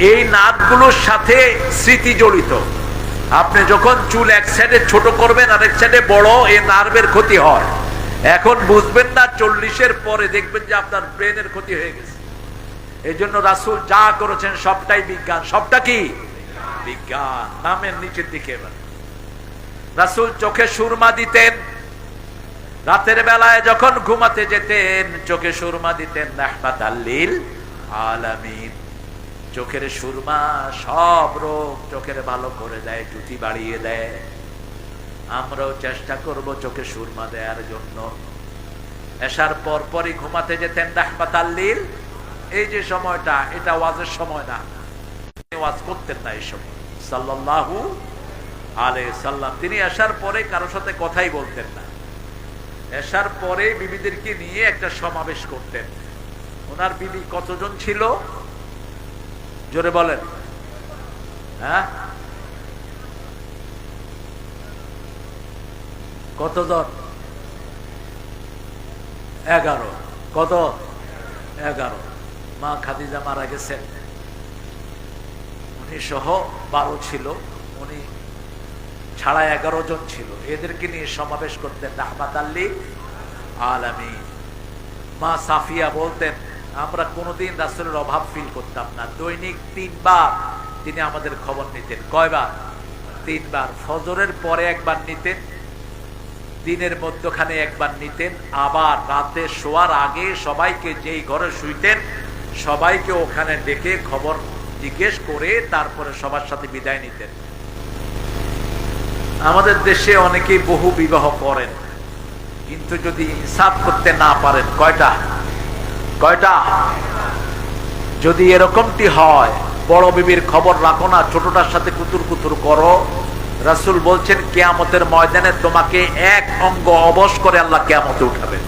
এই নার্ভগুলোর সাথে স্মৃতি জড়িত। আপনি যখন চুল এক সাইডে ছোট করবেন আর এক সাইডে বড়, এই নার্ভের ক্ষতি হয়। এখন বুঝবেন না, 40-এর পরে দেখবেন যে আপনার ব্রেনের ক্ষতি হয়ে গেছে। এই জন্য রাসূল যা করেছেন সবটাই বিজ্ঞান। সবটা কি? বিজ্ঞান। নামের নিচের দিকে এবার রাসূল চোখে সুরমা দিতেন। রাতের বেলায় যখন ঘুমাতে যেতেন চোখে সুরমা দিতেন, রাহমাতাল লিল আলামিন। চোখের সুরমা সব রোগ চোখের ভালো করে দেয়, জুতি বাড়িয়ে দেয়। আমরাও চেষ্টা করব চোখে সুরমা দেওয়ার জন্য। এশার পর পরই ঘুমাতে যেতেন, রাহমাতাল লিল। এই যে সময়টা, এটা ওয়াজের সময় না, ওয়াজ করতেন না এই সময় সাল্লাল্লাহু আলাইহি সাল্লাম। তিনি এশার পরে কারোর সাথে কথাই বলতেন না। এশার পরে বিবিদেরকে নিয়ে একটা সমাবেশ করতেন। ওনার বিবি কতজন ছিল? জোরে বলেন। হ্যাঁ, কতজন? 11। কত? 11। মা খাদিজা মারা গেছেন, উনি সহ 12 ছিল, উনি ছাড়া 11 জন ছিল। এদেরকে নিয়ে সমাবেশ করতেন, রাহমাতাল লিল আলামিন। মা সাফিয়া বলতেন, আমরা কোনোদিন রাসূলের অভাব ফিল করতাম না। দৈনিক 3 বার তিনি আমাদের খবর নিতেন। কয়বার? 3 বার। ফজরের পরে একবার নিতেন, দিনের মধ্যখানে একবার নিতেন, আবার রাতে শোয়ার আগে সবাইকে, যেই ঘরে শুইতেন সবাইকে ওখানে ডেকে খবর জিজ্ঞেস করে তারপরে সবার সাথে বিদায় নিতেন। আমাদের দেশে অনেকেই বহু বিবাহ করেন, কিন্তু যদি ইনসাফ করতে না পারেন, কয়টা যদি এরকমটি হয়, বড় বিবির খবর রাখো না, ছোটটার সাথে কুতুর কুতুর করো। রাসূল বলছেন কিয়ামতের ময়দানে তোমাকে এক অঙ্গ অবশ করে আল্লাহ কিয়ামতে উঠাবেন।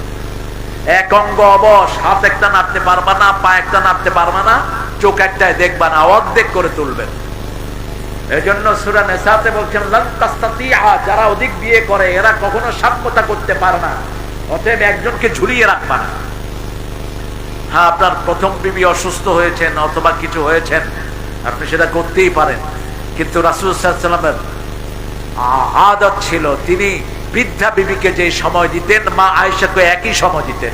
এক অঙ্গ অবশ, হাত একটা নাড়তে পারবা না, পা একটা নাড়তে পারবা না, চোখ একটাই দেখবা না, অর্ধেক করে তুলবেন। এজন্য সূরা নিসাতে বলছেন লান তাস্তাতিআ, যারা অধিক বিয়ে করে এরা কখনো সাম্যতা করতে পারে না, অতএব একজনকে ঝুলিয়ে রাখবা না। হ্যাঁ, আপনার প্রথম বিবি অসুস্থ হয়েছেন অথবা কিছু হয়েছেন, আপনি সেটা করতেই পারেন, কিন্তু রাসূল সাল্লাল্লাহু আলাইহি ওয়াসাল্লামের আদত ছিল তিনি বৃদ্ধা বিবিকে যে সময় দিতেন, মা আয়েশাকে একই সময় দিতেন।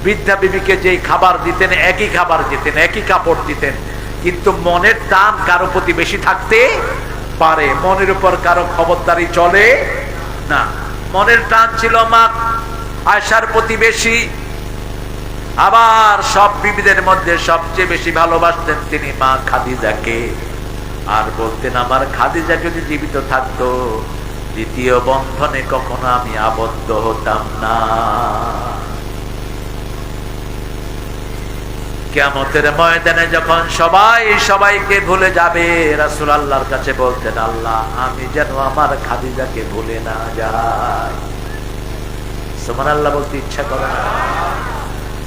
বৃদ্ধা বিবিকে যে খাবার দিতেন একই খাবার দিতেন, একই কাপড় দিতেন, কিন্তু মনের টান কারো প্রতি বেশি থাকতে পারে, মনের উপর কারো খবরদারি চলে না। মনের টান ছিল মা আয়েশার প্রতি বেশি, আবার সব বিবিদের মধ্যে সবচেয়ে বেশি ভালোবাসতেন তিনি মা খাদিজাকে। আর বলতেন আমার খাদিজা যদি জীবিত থাকতো দ্বিতীয় বন্ধনে কখনো আমি আবদ্ধ হতাম না। কিয়ামতের ময়দানে যখন সবাই সবাইকে ভুলে যাবে, রাসূল আল্লাহর কাছে বলতেন আল্লাহ আমি যেন আমার খাদিজাকে ভুলে না যাই। সুবহানাল্লাহ বলতে ইচ্ছা করে না?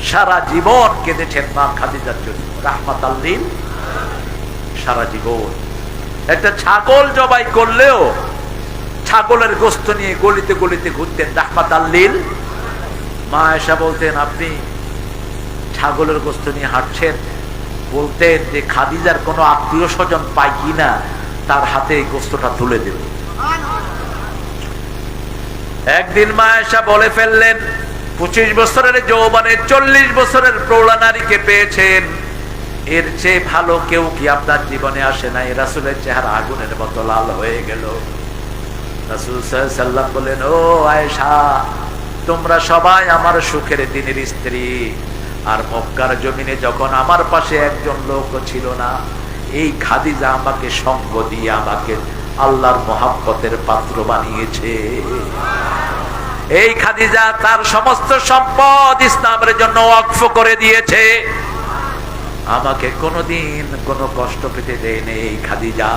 সারা জীবন কেঁদেছেন মা খাদিজার জন্য, রাহমাতাল লিল, সারা জীবন। একটা ছাগল জবাই করলেও ছাগলের গোশত নিয়ে গলিতে গলিতে ঘুরতেন, রাহমাতাল লিল। মা আয়েশা বলতেন আপনি ছাগলের গোশত নিয়ে হাঁটছেন, বলতেন যে খাদিজার কোনো আত্মীয় স্বজন পাই কিনা তার হাতে এই গোশতটা তুলে দেব। একদিন মা আয়েশা বলে ফেললেন 25 বছরের যৌবনে 40 বছরের প্রৌঢ়া নারীকে পেয়েছেন, এর চেয়ে ভালো কেউ কি আপনার জীবনে আসে নাই? রাসূলের চেহারা আগুনের মতো লাল হয়ে গেল। রাসূল সাল্লাল্লাহু আলাইহি ওয়াসাল্লাম বলেন ও আয়েশা, তোমরা সবাই আমার সুখের দিনের স্ত্রী, আর মক্কার জমিনে যখন আমার পাশে একজন লোক ছিল না, এই খাদিজা আমাকে সঙ্গ দিয়ে আমাকে আল্লাহর মহব্বতের পাত্র বানিয়েছে। এই খাদিজা তার সমস্ত সম্পদ ইসলামের জন্য ওয়াকফ করে দিয়েছে, আমাকে কোনোদিন কোনো কষ্ট পেতে দেয়নি এই খাদিজা।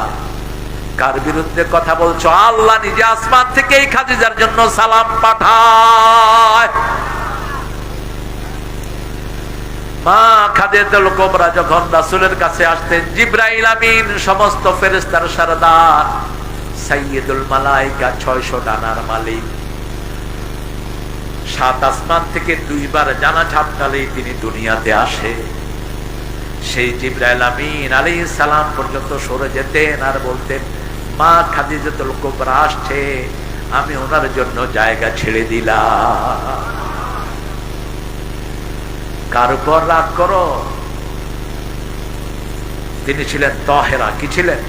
কার বিরুদ্ধে কথা বলছো? আল্লাহ নিজে আসমান থেকে এই খাদিজার জন্য সালাম পাঠায়। মা খাদিজাতুল কুবরা যখন রাসূলের কাছে আসতেন, জিবরাইল আমিন সমস্ত ফেরেশতার সরদার, সাইয়্যিদুল মালায়েকা 600 ডানার মালিক, 7 আসমান থেকে 2 বার জানা ঝাপটালেই তিনি দুনিয়াতে আসে। সেই জিবরাইল আমিন আলাইহিস সালাম পর্যন্ত সরে যেতেন আর বলতেন মা খাদিজাতুল কুবরা আসছে, আমি ওনার জন্য জায়গা ছেড়ে দিলাম। কার উপর রাগ করো? তিনি ছিলেন তাহেরা। কি ছিলেন?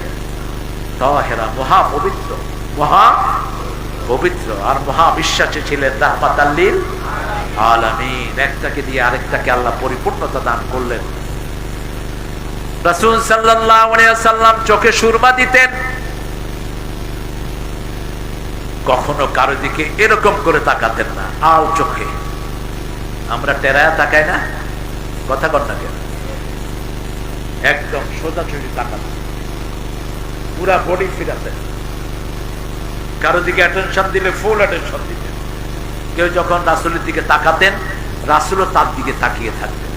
তাহেরা, মহা পবিত্র, মহা পবিত্র আর মহা বিশ্বাসী ছিলেন, রাহমাতাল লিল আলামিন। একটাকে দিয়ে আরেকটাকে আল্লাহ পরিপূর্ণতা দান করলেন। রাসূল সাল্লাল্লাহু আলাইহি ওয়াসাল্লাম চোখে সুরমা দিতেন, কখনো কারো দিকে এরকম করে তাকাতেন না, আল চোখে। আমরা টেরায়া তাকাই না, কথা কর না কেন? একদম সোজাসুজি তাকাতেন, পুরা বডি ফিরাতেন, কারো দিকে অ্যাটেনশন দিলে ফুল অ্যাটেনশন দিতেন। কেউ যখন রাসূলের দিকে তাকাতেন, রাসূলও তার দিকে তাকিয়ে থাকতেন।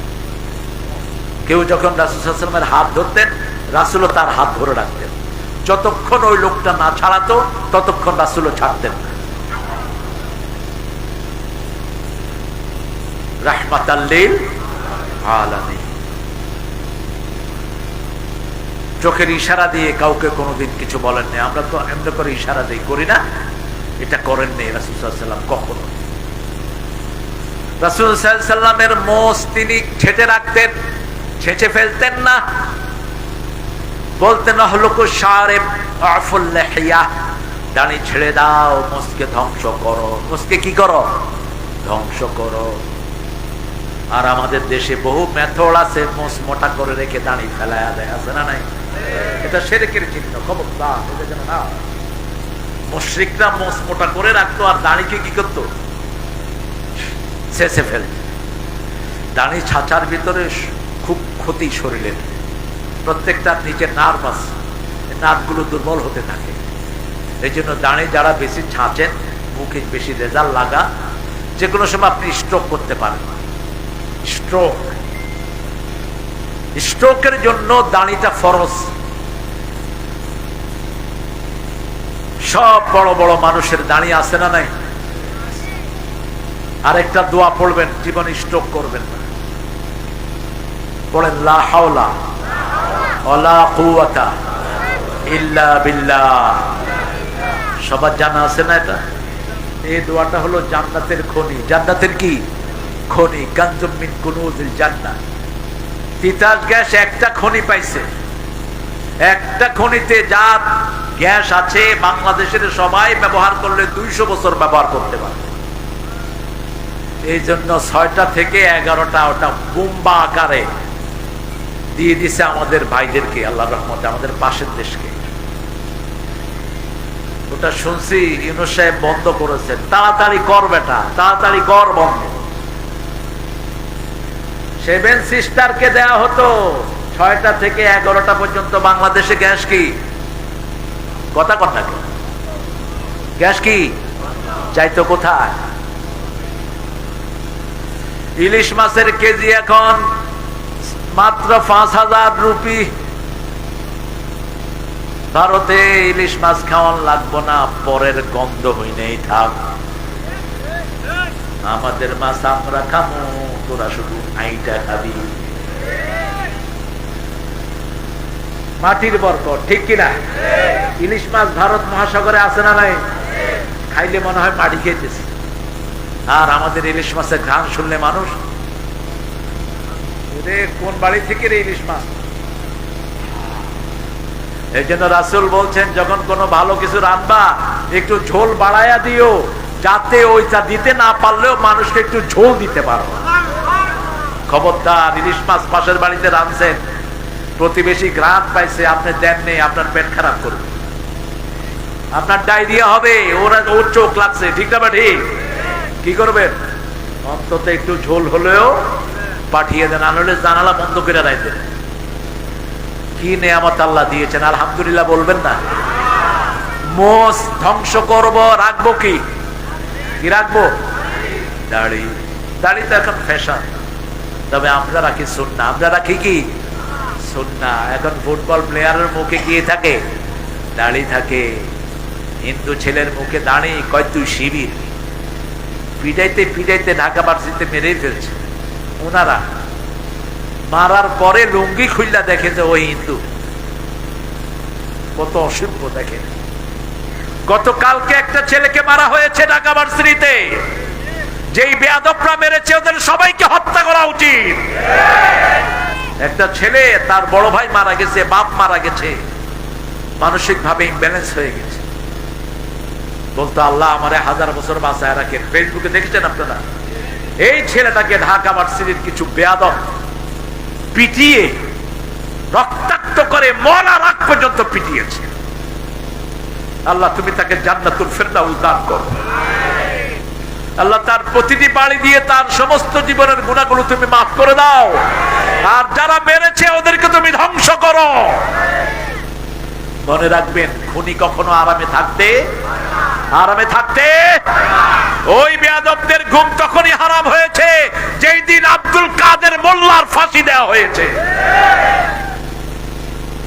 কেউ যখন রাসূল সাল্লাল্লাহু আলাইহি ওয়াসাল্লামের হাত ধরতেন, রাসূলও তার হাত ধরে রাখতেন। যতক্ষণ ওই লোকটা না ছাড়াতো ততক্ষণ রাসূলও ছাড়তেন না। রাহমাতাল লিল আলামিন। চোখের ইশারা দিয়ে কাউকে কোনোদিন কিছু বলেন না। আমরা তো এমনি করে ইশারা দিয়ে করি না, এটা করেন নাই রাসূল সাল্লাল্লাহু আলাইহি ওয়াসাল্লাম কখনো। রাসূল সাল্লাল্লাহু আলাইহি ওয়াসাল্লামের মোষ তিনি ছেঁটে রাখতেন, ছেঁচে ফেলতেন না। বলতেন হলুকু শারিব আফুল লিহিয়া, দাড়ি ছেড়ে দাও, মোষকে ধ্বংস করো। মোষকে কি করো? ধ্বংস করো। আর আমাদের দেশে বহু মেথড আছে, মোষ মোটা করে রেখে দাড়ি ফেলায়া দেয়, আছে না নাই? এটা শিরকের চিহ্ন, খবরদার এটা যেন না। মুশরিকরা মোচ মোটা করে রাখতো আর দাড়িকে কি করতো, ছেঁচে ফেলত। দাড়ি ছাঁচার ভিতরে খুব ক্ষতি শরীরের, প্রত্যেকটা নিচে নার্ভ আছে, নার্ভগুলো দুর্বল হতে থাকে। এই জন্য দাঁড়ে যারা বেশি ছাঁচেন, মুখে বেশি রেজাল্ট লাগা, যে কোনো সময় আপনি স্ট্রোক করতে পারেন। স্ট্রোকের জন্য দাঁড়িটা ফরজ। সব বড় বড় মানুষের দাঁড়ি আছে না নাই? আরেকটা দোয়া পড়বেন, জীবন স্ট্রোক করবেন না। পড়েন লা হাওলা ওয়ালা কুওয়াতা ইল্লা বিল্লাহ। সবার জানা আছে না এটা? এই দোয়াটা হলো জান্নাতের খনি। জান্নাতের কি খনি? কানজুম মিন কুনুজিল জান্নাহ। তিতাস গ্যাস একটা খনি পাইছে, একটা খনিতে যা গ্যাস আছে বাংলাদেশের সবাই ব্যবহার করলে 200 বছর ব্যবহার করতে পারে। এই জন্য 6টা থেকে 11টা ওটা বোম্বা আকারে দিয়ে দিছে আমাদের ভাইদেরকে, আল্লাহর রহমতে, আমাদের পাশের দেশকে। ওটা শুনছি ইউনূস সাহেব বন্ধ করেছেন। তাড়াতাড়ি কর বেটা, তাড়াতাড়ি কর বন্ধ। 7 সিস্টারকে দেয়া হতো 6টা থেকে 11টা পর্যন্ত বাংলাদেশে গ্যাস কি কথা কথা গ্যাস কি চাইতো কোথায়? ইলিশ মাছের কেজি এখন মাত্র 5,000 রুপি। ভারতে ইলিশ মাছ খাওয়ান লাগবো না, পরের গন্ধ হইনেই থাক। আমাদের মাছ আমরা খামো, তোরা শুধু আইটা খাবি। মাটির বরকত, ঠিক কিনা? ইলিশ মাছ ভারত মহাসাগরে আছে না নাই? খাইলে মনে হয় মাটি খেতেছে। আর আমাদের ইলিশ মাছের ঘ্রাণ শুনলে মানুষ কোন বাড়ি থেকে রে ইলিশ মাছ। এই জন্য রাসূল বলছেন, যখন কোনো ভালো কিছু রান্না একটু ঝোল বাড়ায়া দিও, যাতে ওইটা দিতে না পারলেও মানুষকে একটু ঝোল দিতে পারো। খবরদার, ইলিশ মাছ পাশের বাড়িতে রাঁধছেন, প্রতিবেশী ঘ্রাণ পাইছে, আপনি দেন নেই, আপনার পেট খারাপ করবে, আপনার ডায়রিয়া হবে। ওর চোখ লাগছে, ঠিক না? ঠিক। কি করবেন? অন্তত একটু ঝোল হলেও পাঠিয়ে দেন, আনলে জানালা বন্ধ করে রাখবেন। কি নেয়ামত আল্লাহ দিয়েছেন, আলহামদুলিল্লাহ বলবেন না? মোষ ধ্বংস করব, রাখবো কি রাখবো? দাড়ি। দাড়ি তো এখন ফ্যাশন, তবে আমরা রাখি সুন্নাহ। আমরা রাখি কি সুন্নাহ। এখন ফুটবল প্লেয়ারের মুখে গিয়ে থাকে দাড়ি থাকে, হিন্দু ছেলের মুখে দাড়ি, কয় তুই শিবির। পিটাইতে পিটাইতে ঢাকা ভার্সিটিতে মেরেই ফেলছে ওনারা। মারার পরে লুঙ্গি খুললা দেখে যে ওই হিন্দু। কত অসভ্য দেখে। গতকালকে একটা ছেলেকে মারা হয়েছে ঢাকা ভার্সিটিতে। যেই বেয়াদবরা মেরেছে ওদের সবাইকে হত্যা করা উচিত। একটা ছেলে, তার বড় ভাই মারা গেছে, বাপ মারা গেছে, মানসিক ভাবে ইমব্যালেন্স হয়ে গেছে। বলতো আল্লাহ আমারে 1000 বছর বাঁচায় রাখেন। ফেসবুকে দেখেছেন আপনারা? এই ছেলেটাকে ঢাকা ভার্সিটির কিছু বেয়াদব পিটিয়ে রক্তাক্ত করে মরার আগ পর্যন্ত পিটিয়েছে। আল্লাহ তুমি তাকে জান্নাতুল ফেরদাউস দান করো। আল্লাহ তার প্রতিটি বাড়ি দিয়ে তার সমস্ত জীবনের গুনাহগুলো তুমি মাফ করে দাও। আর যারা মেরেছে ওদেরকে তুমি ধ্বংস করো। মনে রাখবেন, খুনি কখনো আরামে থাকতে ওই বেয়াদবদের ঘুম তখনই হারাম হয়েছে যেই দিন আব্দুল কাদের মোল্লার ফাঁসি দেওয়া হয়েছে।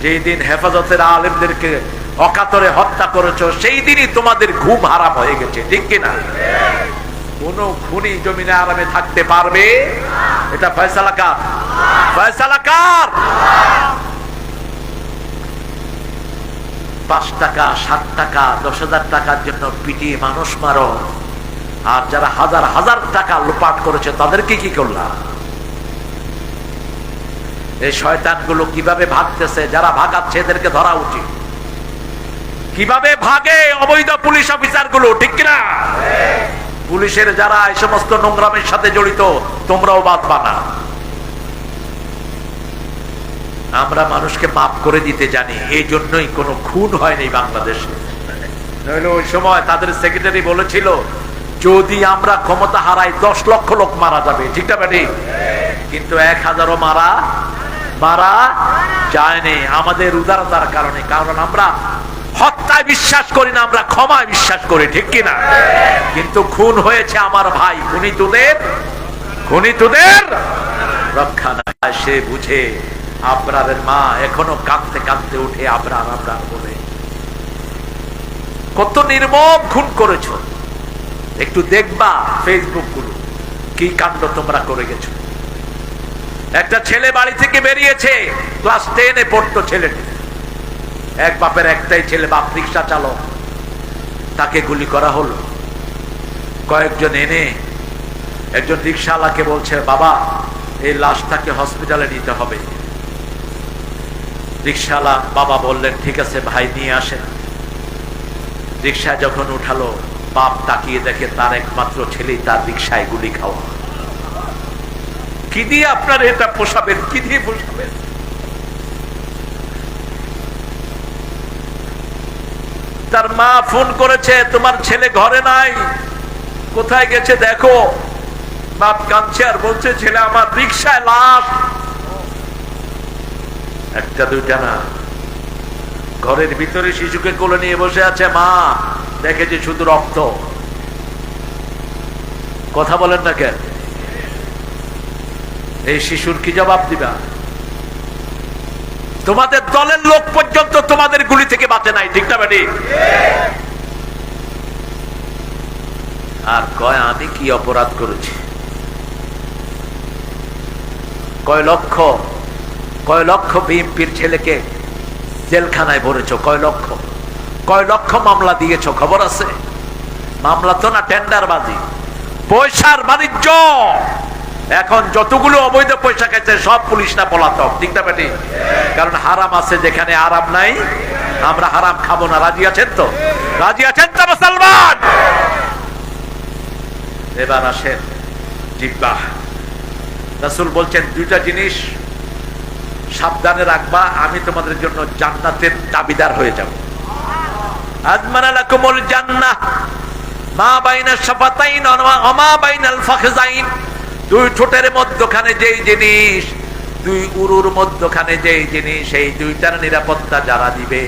যেই দিন হেফাজতের আলেমদেরকে অকাতরে হত্যা করেছো, সেই দিনই তোমাদের ঘুম হারাম হয়ে গেছে, ঠিক কিনা? কোন খুনি জমিনে আরামে থাকতে পারবে? এটা ফয়সালা কার? ফয়সালা কার? 5 টাকা, 7 টাকা, 10,000 টাকার জন্য পিটিয়ে মানুষ মারো, আর যারা হাজার হাজার টাকা লুপাট করেছে তাদেরকে কি করলাম? এই শয়তানগুলো কিভাবে ভাগতেছে, যারা ভাগাচ্ছে এদেরকে ধরা উচিত। কিভাবে ভাগে অবৈধ পুলিশ অফিসার গুলো, ঠিক কিনা? পুলিশের যারা এই সমস্ত নোংরামের সাথে জড়িত, তোমরাও বাঁচবা না। আমরা মানুষকে মাফ করে দিতে জানি, এই জন্যই কোনো খুন হয়নি বাংলাদেশে। নইলে ওই সময় তাদের সেক্রেটারি বলেছিল যদি আমরা ক্ষমতা হারাই 10 লক্ষ লোক মারা যাবে, ঠিক না বেটি? কিন্তু 1000ও মারা যায়নি আমাদের উদারতার কারণে। কারণ আমরা হত্যায় বিশ্বাস করি না, আমরা ক্ষমায় বিশ্বাস করি, ঠিক কিনা? কিন্তু খুন হয়েছে আমার ভাই, খুনিতুদের রক্ষা না। সে বুঝে আবরারের মা এখনো কাঁদতে কাঁদতে উঠে আবরার বলে। কত নির্মম খুন করেছো, একটু দেখবা ফেসবুক গুলো কি কাণ্ড তোমরা করে গেছো। একটা ছেলে বাড়ি থেকে বেরিয়েছে, ক্লাস 10-এ পড়তো ছেলেটি, এক বাপের একটাই ছেলে, বাপ রিক্সা চালক, তাকে গুলি করা হলো। কয়েকজন এনে একজন রিক্সাওয়ালাকে বলছে বাবা এই লাশটাকে হসপিটালে নিতে হবে। রিক্সাওয়ালা বাবা বললেন ঠিক আছে ভাই নিয়ে আসেন। রিক্সা যখন উঠালো, বাপ তাকিয়ে দেখে তার একমাত্র ছেলে তার রিক্সায় গুলি খাওয়া। কি দিয়ে আপনার এটা পোষাবেন, কি দিয়ে পোষাবেন? তার মা ফোন করেছে তোমার ছেলে ঘরে নাই, কোথায় গেছে দেখো। বাপ কাঁদছে আর বলছে ছেলে আমার রিক্সায় লাশ। একটা দুইটা না, ঘরের ভিতরে শিশুকে কোলে নিয়ে বসে আছে মা, দেখে যে শুধু রক্ত। কথা বলেন না কেন? এই শিশুর কি জবাব দিবা? তোমাদের দলের লোক পর্যন্ত তোমাদের গুলি থেকে বাঁচে নাই, ঠিক না বেটি? আর কয় আমি কি অপরাধ করেছি? কয় লক্ষ বিএনপির ছেলেকে জেলখানায় ভরেছ, কয় লক্ষ মামলা দিয়েছ, খবর আছে? মামলা তো না, টেন্ডারবাজি, পয়সার বাণিজ্য। এখন যতগুলো অবৈধ পয়সা খাইছে সব পুলিশ না পলাতক, ঠিক না বেটি? কারণ হারাম আছে যেখানে আরাম নাই, আমরা হারাম খাবো না। রাজি আছেন তো? রাজি আছেন তো মুসলমান? এবার আসেন জিহ্বা। রাসূল বলছেন দুইটা জিনিস সাবধানে রাখবা, আমি তোমাদের জন্য জান্নাতের দাবিদার হয়ে যাব। আজমানা লাকুমুল জান্নাহ মা বাইনা শাফাতাইন ওয়া মা বাইনাল ফাখযাইন। দুই ঠোঁটের মধ্যখানে যেই জিনিস, দুই উরুর মধ্যখানে যেই জিনিস, এই দুইটার নিরাপত্তা যারা দিবে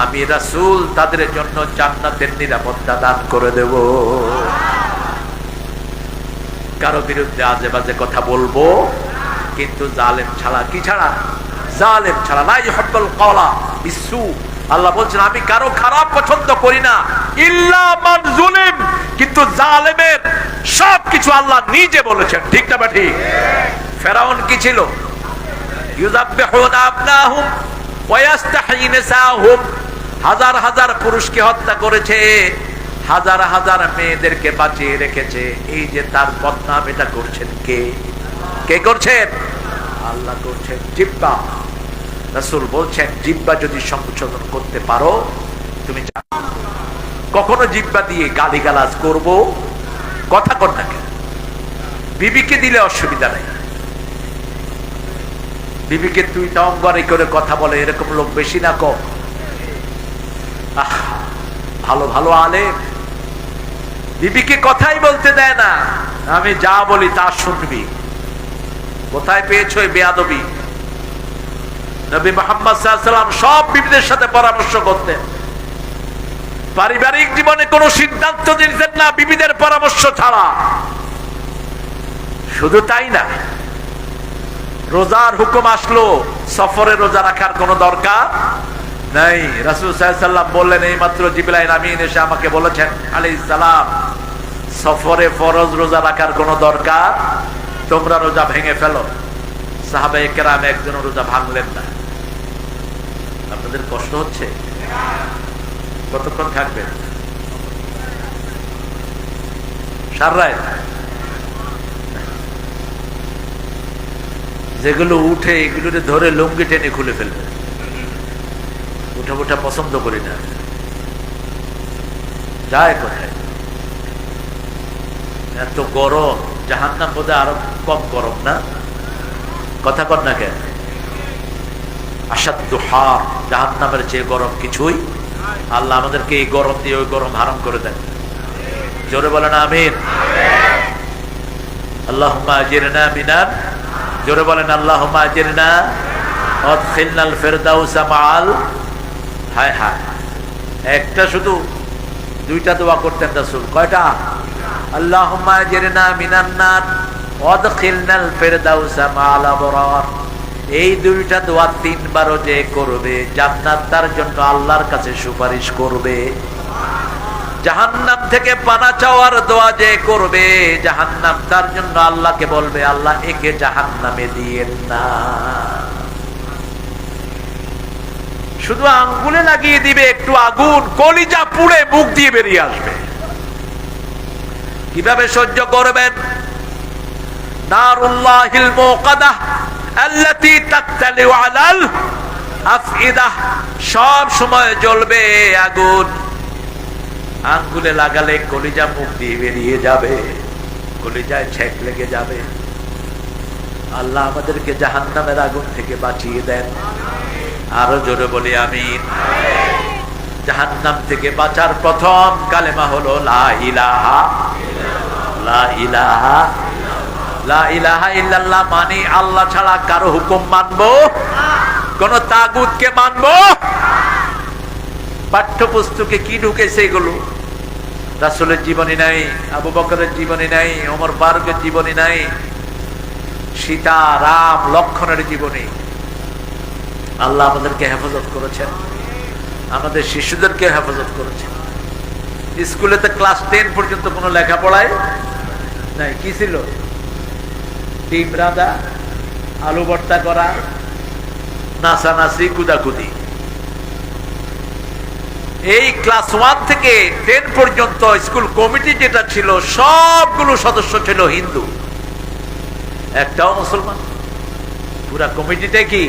আমি রাসূল তাদের জন্য জান্নাতের নিরাপত্তা দান করে দেব। কারো বিরুদ্ধে আজে বাজে কথা বলবো, কিন্তু জালেম ছাড়া। কি ছাড়া? জালেম ছাড়া। লা ইউহিব্বুল কওলা বিসু। আল্লাহ বলছেন আমি কারো খারাপ পছন্দ করি না, ইল্লা মান যুলিম। কিন্তু জালেমের সবকিছু আল্লাহ নিজে বলেছেন, ঠিক না বেঠি? ফেরাউন কি ছিল? ইউযাববিহুনা আবনাহুম ওয়া ইস্তাহয়ী নিসাহুম। হাজার হাজার পুরুষকে হত্যা করেছে, হাজার হাজার মেয়েদেরকে বাঁচিয়ে রেখেছে। এই যে তার বদনাম, এটা করছেন কে করছেন? আল্লাহ করছেন। জিহ্বা, রাসূল বলছেন জিহ্বা যদি সংশোধন করতে পারো তুমি কখনো জিহ্বা দিয়ে গালিগালাজ করব কথা কর না কেন? বিবিকে দিলে অসুবিধা নেই, বিবিকে তুই টঙ্গরে করে কথা বলে এরকম লোক বেশি না কম? ভালো ভালো আলেম বিবিকে কথাই বলতে দেয় না, আমি যা বলি তা শুনবি। কোথায় পেয়েছো এই বেয়াদবি? নবী মুহাম্মদ সাল্লাল্লাহু আলাইহি ওয়াসাল্লাম সব বিবিদের সাথে পরামর্শ করতেন। পারিবারিক জীবনে কোনো সিদ্ধান্ত নিতেন না বিবিদের পরামর্শ ছাড়া। শুধু তাই না, রোজার হুকুম আসলো, সফরে রোজা রাখার কোনো দরকার নাই। রাসূল সাল্লাল্লাহু আলাইহি ওয়াসাল্লাম বললেন, এই মাত্র জিবরাইল আমিন এসে আমাকে বলেছেন আলাইহিস সালাম, সফরে ফরজ রোজা রাখার কোনো দরকার, তোমরা রোজা ভেঙে ফেলো। সাহাবায়ে কেরাম একজন রোজা ভাঙলেন না। আপনাদের কষ্ট হচ্ছে? কতক্ষণ থাকবেন? সারায় যেগুলো উঠে এগুলো ধরে লুঙ্গি টেনে খুলে ফেলবে। উঠা উঠা পছন্দ করি না, যায় কোথায়? এত গরম, জাহান্নাম বোধহয় আরো কম গরম না? কথা কর না কেন? আসাদ্দু হার, জাহান্নামের চেয়ে গরম কিছুই আল্লাহ আমাদেরকে এই গরম দিয়ে ওই গরম হারাম করে দেন। জোরে বলেন আমিন। আল্লাহুম্মা আজিরনা মিনার, জোরে বলেন আল্লাহুম্মা আজিরনা ওয়াদখিলনাল ফিরদাউসা মাআল। হায় হায়, একটা শুধু দুইটা দোয়া করতেন রাসূল, কয়টা? আল্লাহুম্মা আজিরনা মিনান নার ওয়াদখিলনাল ফিরদাউসা মাআল আবরার। এই দুইটা দোয়া তিনবারও যে করবে জান্নাত তার জন্য আল্লাহর কাছে সুপারিশ করবে। জাহান্নাম থেকে পানা চাওয়ার দোয়া যে করবে জাহান্নাম তার জন্য আল্লাহকে বলবে আল্লাহ একে জাহান্নামে দিয়েন না। শুধু আঙ্গুলে লাগিয়ে দিবে একটু আগুন, কলিজা পুড়ে মুখ দিয়ে বেরিয়ে আসবে। কিভাবে সহ্য করবেন? নারুল্লাহিল মুকাদ্দাহ আল্লাতী তাত্তালিউ আলাল আফইদাহ, সব সময় জ্বলবে আগুন। আঙ্গুলে লাগালে কলিজা মুখ দিয়ে বেরিয়ে যাবে, কলিজায় ছেক লেগে যাবে। আল্লাহ আমাদেরকে জাহান্নামের আগুন থেকে বাঁচিয়ে দেন। আরো জোরে বলি আমিন। জাহান্নাম থেকে বাঁচার প্রথম কালেমা হলো লা ইলাহা, লা ইলাহা, লা ইলাহা ইল্লাল্লাহ। মানে আল্লাহ ছাড়া কারো হুকুম মানবো, কোন তাগুতকে মানবো। পাঠ্যপুস্তকে কি ঢুকেছে এগুলো? রাসূলের জীবনী নাই, আবু বকরের জীবনী নাই, ওমর ফারুকের জীবনী নাই, সীতা রাম লক্ষণের জীবনী। আল্লাহ আমাদেরকে হেফাজত করেছেন, আমাদের শিশুদেরকে হেফাজত করেছেন। স্কুলেতে ক্লাস 10 পর্যন্ত কোনো লেখাপড়ায় নাই। কি ছিল? ডিম রাঁধা, আলু ভর্তা করা, নাচানাচি, কুদাকুদি। এই ক্লাস 1 থেকে 10 পর্যন্ত স্কুল কমিটি যেটা ছিল সবগুলো সদস্য ছিল হিন্দু, একটাও মুসলমান। পুরা কমিটিটা কি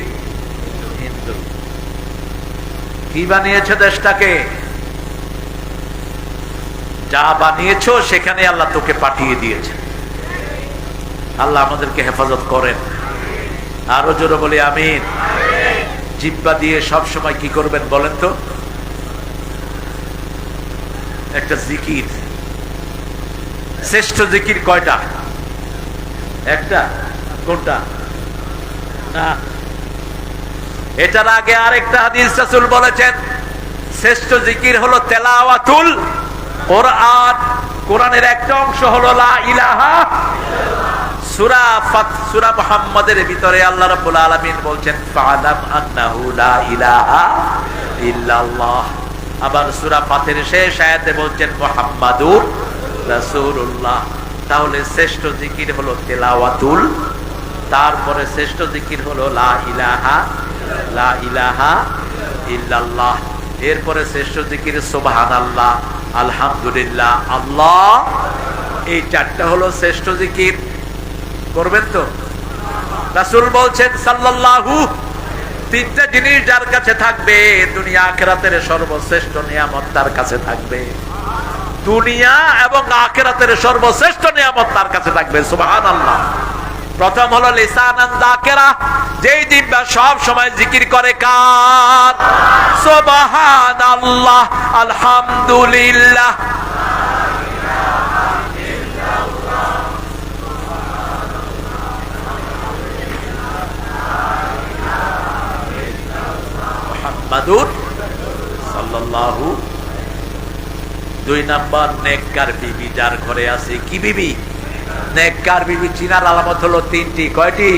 হিন্দু। কি বানিয়েছে দেশটাকে? যা বানিয়েছো সেখানে আল্লাহ তোকে পাঠিয়ে দিয়েছে। আল্লাহ আমাদেরকে হেফাজত করেন। আরো জোরে বলি আমিন। জিহ্বা দিয়ে সব সময় কি করবেন বলেন তো? একটা জিকির। শ্রেষ্ঠ জিকির কয়টা? একটা। কোনটা? না, এটার আগে আরেকটা হাদিস রাসূল বলেছেন শ্রেষ্ঠ জিকির হলো তেলাওয়াতুল কোরআন। কোরআনের একটা অংশ হলো লা ইলাহা। সূরা মুহাম্মাদের ভিতরে আল্লাহ রাব্বুল আলামিন বলছেন ফাআলাম আন্নাহু লা ইলাহা ইল্লাল্লাহ। আবার সূরা ফাতিরের শেষ আয়াতে বলছেন মুহাম্মাদুর রাসূলুল্লাহ। তাহলে শ্রেষ্ঠ জিকির হলো তেলাওয়াতুল, তারপরে শ্রেষ্ঠ জিকির হলো লা ইলাহা, লা ইলাহা ইল্লাল্লাহ। এরপরে শ্রেষ্ঠ জিকির সুবহানাল্লাহ, আলহামদুলিল্লাহ, আল্লাহ। এই চারটা হলো শ্রেষ্ঠ জিকির। করবেন তো? রাসূল বলছেন সাল্লাল্লাহু, তিনটা জিনিস যার কাছে থাকবে দুনিয়া আখিরাতের সর্বশ্রেষ্ঠ নিয়ামত তার কাছে থাকবে। দুনিয়া এবং আখিরাতের সর্বশ্রেষ্ঠ নিয়ামত তার কাছে থাকবে। সুবহানাল্লাহ। প্রথম হলো লিসানান যাকিরা, যেই জিহ্বা সব সময় জিকির করে কার? সুবহানাল্লাহ, আলহামদুলিল্লাহ। মুহাম্মাদুর সাল্লাল্লাহু। 2 নাম্বার নেককার বিবি যার ঘরে আছে। কি বিবি? নেককার বিবি। চিনার আলামত হলো 3টি। কয়টি?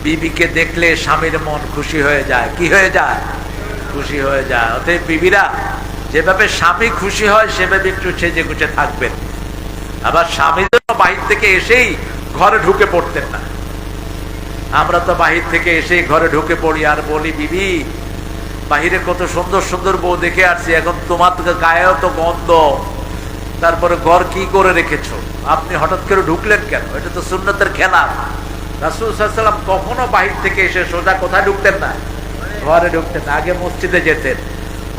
বিবিকে দেখলে স্বামীর মন খুশি হয়ে যায়। কি হয়ে যায়? খুশি হয়ে যায়। অতএব বিবিরা যেভাবে স্বামী খুশি হয় সেভাবে একটু সেজে গুছে থাকবেন। আবার স্বামী যেন বাহির থেকে এসেই ঘরে ঢুকে পড়তেন না। আমরা তো বাহির থেকে এসেই ঘরে ঢুকে পড়ি আর বলি বিবি বাহিরে কত সুন্দর সুন্দর বউ দেখে আসছি, এখন তোমার গায়েও তো গন্ধ, তারপরে ঘর কি করে রেখেছো, আপনি হঠাৎ করে ঢুকলেন কেন? এটা তো সুন্নতের খেলা। রাসূল সাল্লাল্লাহু আলাইহি ওয়াসাল্লাম কখনো বাহির থেকে এসে সোজা কোথায় ঢুকতেন না? ঘরে ঢুকতেন। আগে মসজিদে যেতেন,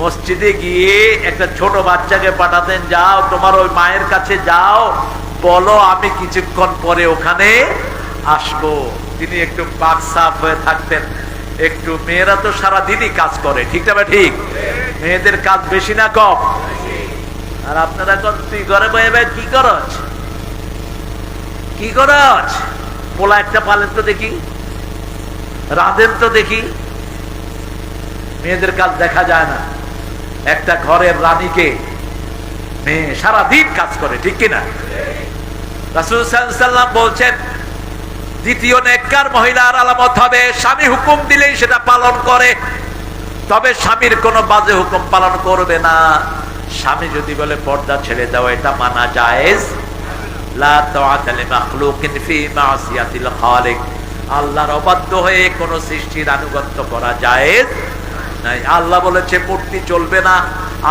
মসজিদে গিয়ে একটা ছোট বাচ্চাকে পাঠাতেন, যাও তোমার ওই মায়ের কাছে যাও, বলো আমি কিছুক্ষণ পরে ওখানে আসবো। তিনি একটু পাক সাফ হয়ে থাকতেন। একটু, মেয়েরা তো সারাদিনই কাজ করে, ঠিক না ঠিক? মেয়েদের কাজ বেশি না কম? আর আপনারা এখন তুই ঘরে বয়ে বয়ে কি করছ, কি করছ? পোলা একটা পালেন তো দেখি, রাঁধেন তো দেখি। মেয়েদের কাজ দেখা যায় না। একটা ঘরের রানীকে মেয়ে সারাদিন কাজ করে, ঠিক কিনা? রাসূল সাল্লাল্লাহু আলাইহি ওয়াসাল্লাম বলছেন, দ্বিতীয় নেককার মহিলার আলামত হবে স্বামী হুকুম দিলেই সেটা পালন করে, তবে স্বামীর কোনো বাজে হুকুম পালন করবে না। স্বামী যদি বলে পর্দা ছেড়ে দাও, এটা মানা জায়েজ। লা তাআতা লিমাখলুকিন ফি মাসিয়াতিল খালিক, আল্লাহর অবাধ্য হয়ে কোন সৃষ্টির আনুগত্য করা জায়েজ নাই। আল্লাহ বলেছে মূর্তি চলবে না,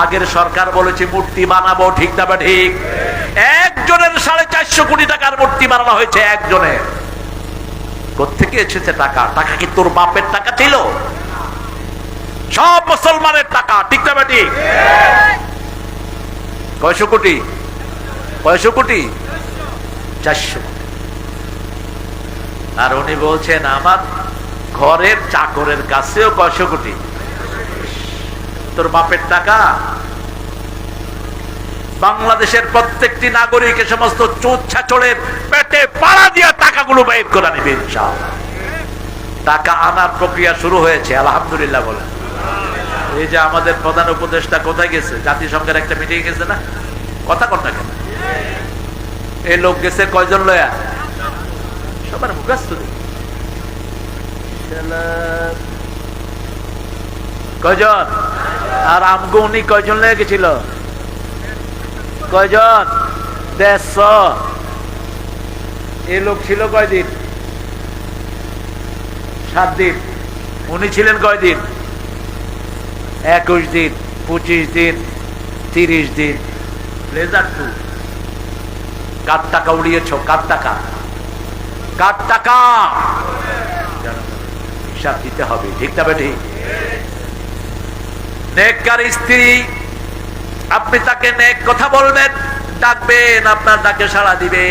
আগের সরকার বলেছে মূর্তি বানাবো, ঠিক না? ঠিক। একজনের 450 কোটি টাকার মূর্তি বানানো হয়েছে, একজনের। কোত্থেকে এসেছে টাকা? টাকা কি তোর বাপের টাকা ছিল? সব মুসলমানের টাকা, ঠিক না? ঠিক। কয়শো কোটি? কয়শো কোটি? 400। আর উনি বলছেন আমার ঘরের চাকরের কাছেও কয়শো কোটি। তোর বাপের টাকা। বাংলাদেশের প্রত্যেকটি নাগরিক এ সমস্ত চোর-ছাচোরের পেটে পাড়া দিয়ে টাকাগুলো বের করে নেবে ইনশাআল্লাহ। টাকা আনার প্রক্রিয়া শুরু হয়েছে, আলহামদুলিল্লাহ বলেন। এই যে আমাদের প্রধান উপদেষ্টা কোথায় গেছে? জাতিসংঘের একটা মিটিং গেছে না? কথা কর না কেন? এই লোক গেছে কয়জন লয়া? সবার মুখস্থ কয়জন? আর আমগো উনি কয়জন লয়ে গেছিল? কয়জন? 150। এই লোক ছিল কয়দিন? 7 দিন। উনি ছিলেন কয়দিন? 21 দিন, 25 দিন, 30 দিন। Laser two. কার টাকা উড়িয়েছ? কার টাকা? কার টাকা? হিসাব দিতে হবে, ঠিক না? ঠিক। নেককার স্ত্রী, আপনি তাকে নেক কথা বলবেন, ডাকবেন, আপনার ডাকে সাড়া দিবে।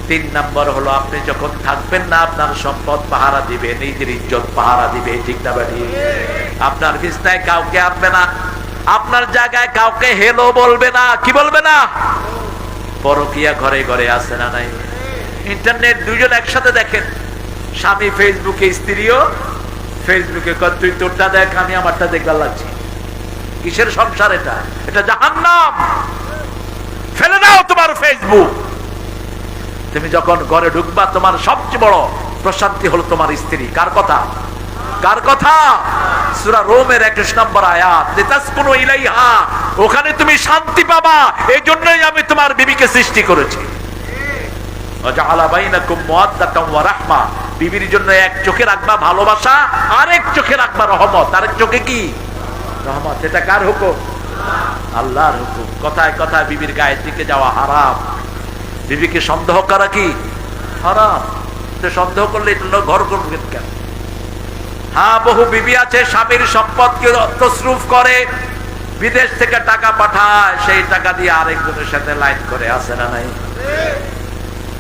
3 নম্বর হলো আপনি যখন থাকবেন না, আপনার সম্পদ পাহারা দিবে, নিজের ইজ্জত পাহারা দিবে, ঠিক না? ঠিক। আপনার বিছনায় কাউকে আনবে না, আপনার জায়গায় কাউকে হেলো বলবে না। কি বলবে না? পরকিয়া ঘরে ঘরে আছে না নাই? ইন্টারনেট দুইজন একসাথে দেখেন, স্বামী ফেসবুকে, স্ত্রীও ফেসবুকে। তুই তোরটা দেখ, আমি আমারটা দেখবার লাগছি। কিসের সংসার এটা? এটা জাহান্নাম। ফেলে দাও তোমার ফেসবুক। তুমি যখন ঘরে ঢুকবা, তোমার সবচেয়ে বড় প্রশান্তি হলো তোমার স্ত্রী। কার কথা? কার কথা? সূরা রোমের 21 নম্বর আয়াত, লিতাসকুনু ইলাইহা, ওখানে তুমি শান্তি পাবা। এই জন্যই আমি তোমার বিবিকে সৃষ্টি করেছি। ওয়াজআলা বাইনাকুম মাওয়াদ্দাতাম ওয়া রাহমা, বিবির জন্য এক চোখে রাখবা ভালোবাসা, আরেক চোখে রাখবা রহমত। আরেক চোখে কি? রহমত। এটা কার হুকুম? আল্লাহর হুকুম। কথায় কথায় বিবির গায়ের দিকে যাওয়া হারাম। বিবিকে সন্দেহ করা কি হারাম। সন্দেহ করলে এটা ঘর করবেন কেন? হ্যাঁ, বহু বিবি আছে স্বামীর সম্পদকে তসরুফ করে, বিদেশ থেকে টাকা পাঠায়, সেই টাকা দিয়ে আরেকজনের সাথে লাইন করে, আছে না নাই?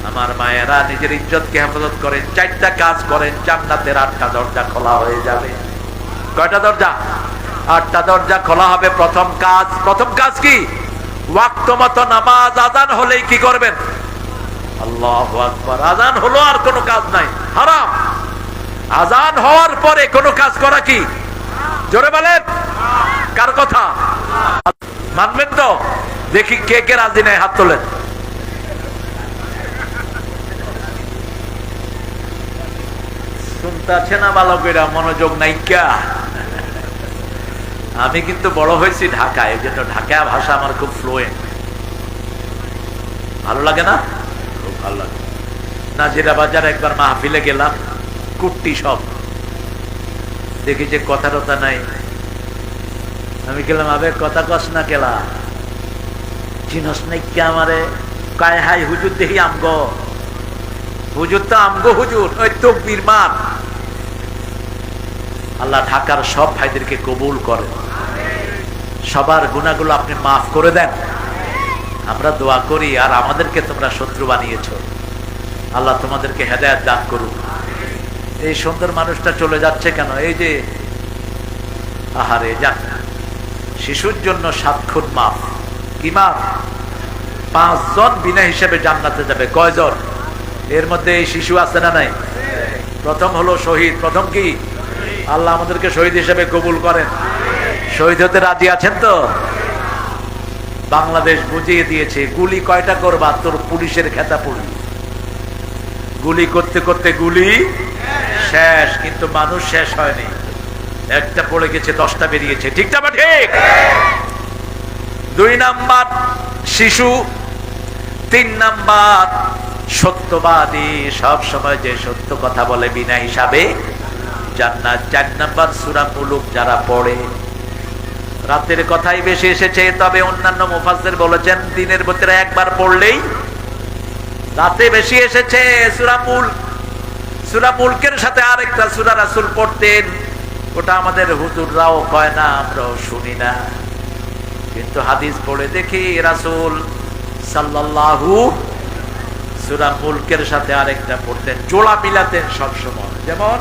আমার মায়েরা নিজের ইজ্জতকে হেফাজত করেন, 4টা কাজ করেন, জান্নাতের 8টা দরজা খোলা হয়ে যাবে। কয়টা দরজা? 8টা দরজা খোলা হবে। প্রথম কাজ কি? ওয়াক্ত মতো নামাজ আযান হলেই কি করবেন? আল্লাহু আকবার। আযান হলো, আর কোনো কাজ নাই, হারাম। আযান হওয়ার পরে কোনো কাজ করা কি? জোরে বলেন। কার কথা? মানবেন তো? দেখি কে কে রাজি নাই, হাত তোলেন। শুনতে আছে না বালকেরা? মনোযোগ নাই কা? আমি কিন্তু বড় হয়েছি ঢাকায়, এই জন্য ঢাকা ভাষা আমার খুব ফ্লুয়েন্ট। ভালো লাগে না? খুব ভালো লাগে। নাজিরা বাজার একবার মাহফিলে গেলাম, কুট্টি সব, দেখি যে কথা টথা নাই। আমি গেলাম, আবে কথা কস না কেলা, চিনস নাই কে আমারে? কায় হাই হুজুর দেখি আমগো। হুজুর তো আমগো হুজুর, ওই তো বীরমান। আল্লাহ ঢাকার সব ভাইদেরকে কবুল করেন, সবার গুনাহগুলো আপনি মাফ করে দেন। আমরা দোয়া করি, আর আমাদেরকে তোমরা শত্রু বানিয়েছো, আল্লাহ তোমাদেরকে হেদায়েত দান করুন। এই সুন্দর মানুষটা চলে যাচ্ছে কেন? এই যে আহারে, যান, শিশুর জন্য 7 খুন মাফ। কি মাফ? 5 জন বিনা হিসেবে জান্নাতে যাবে। কয়জন? এর মধ্যে এই শিশু আছে না নাই? প্রথম হলো শহীদ। প্রথম কি? আল্লাহ আমাদেরকে শহীদ হিসেবে কবুল করেন। শহীদ হতে রাজি আছেন তো? বাংলাদেশ বুঝিয়ে দিয়েছে, গুলি কয়টা করবা তোর পুলিশের খেতা পড়লি। গুলি করতে করতে গুলি শেষ, কিন্তু মানুষ শেষ হয়নি। একটা পড়ে গেছে, 10টা বেরিয়েছে। ঠিক না ঠিক? 2 নাম্বার শিশু, 3 নাম্বার সত্যবাদী, সব সময় যে সত্য কথা বলে বিনা হিসাবে জান্নাত। 4 নাম্বার সূরা মুলুক যারা পড়ে। রাতের কথাই বেশি এসেছে, তবে অন্যান্য মুফাসসির বলেছেন দিনের ভিতরে একবার পড়লেই রাতে বেশি এসেছে। সূরা মুলক, সূরা মুলকের সাথে আরেকটা সূরা রাসূল পড়তেন, ওটা আমাদের হুজুররাও কয় না, আমরাও শুনি না, কিন্তু হাদিস পড়ে দেখি রাসূল সাল্লাল্লাহু সূরা মুলকের সাথে আরেকটা পড়তেন, জোড়া মিলাতেন সব সময়। যেমন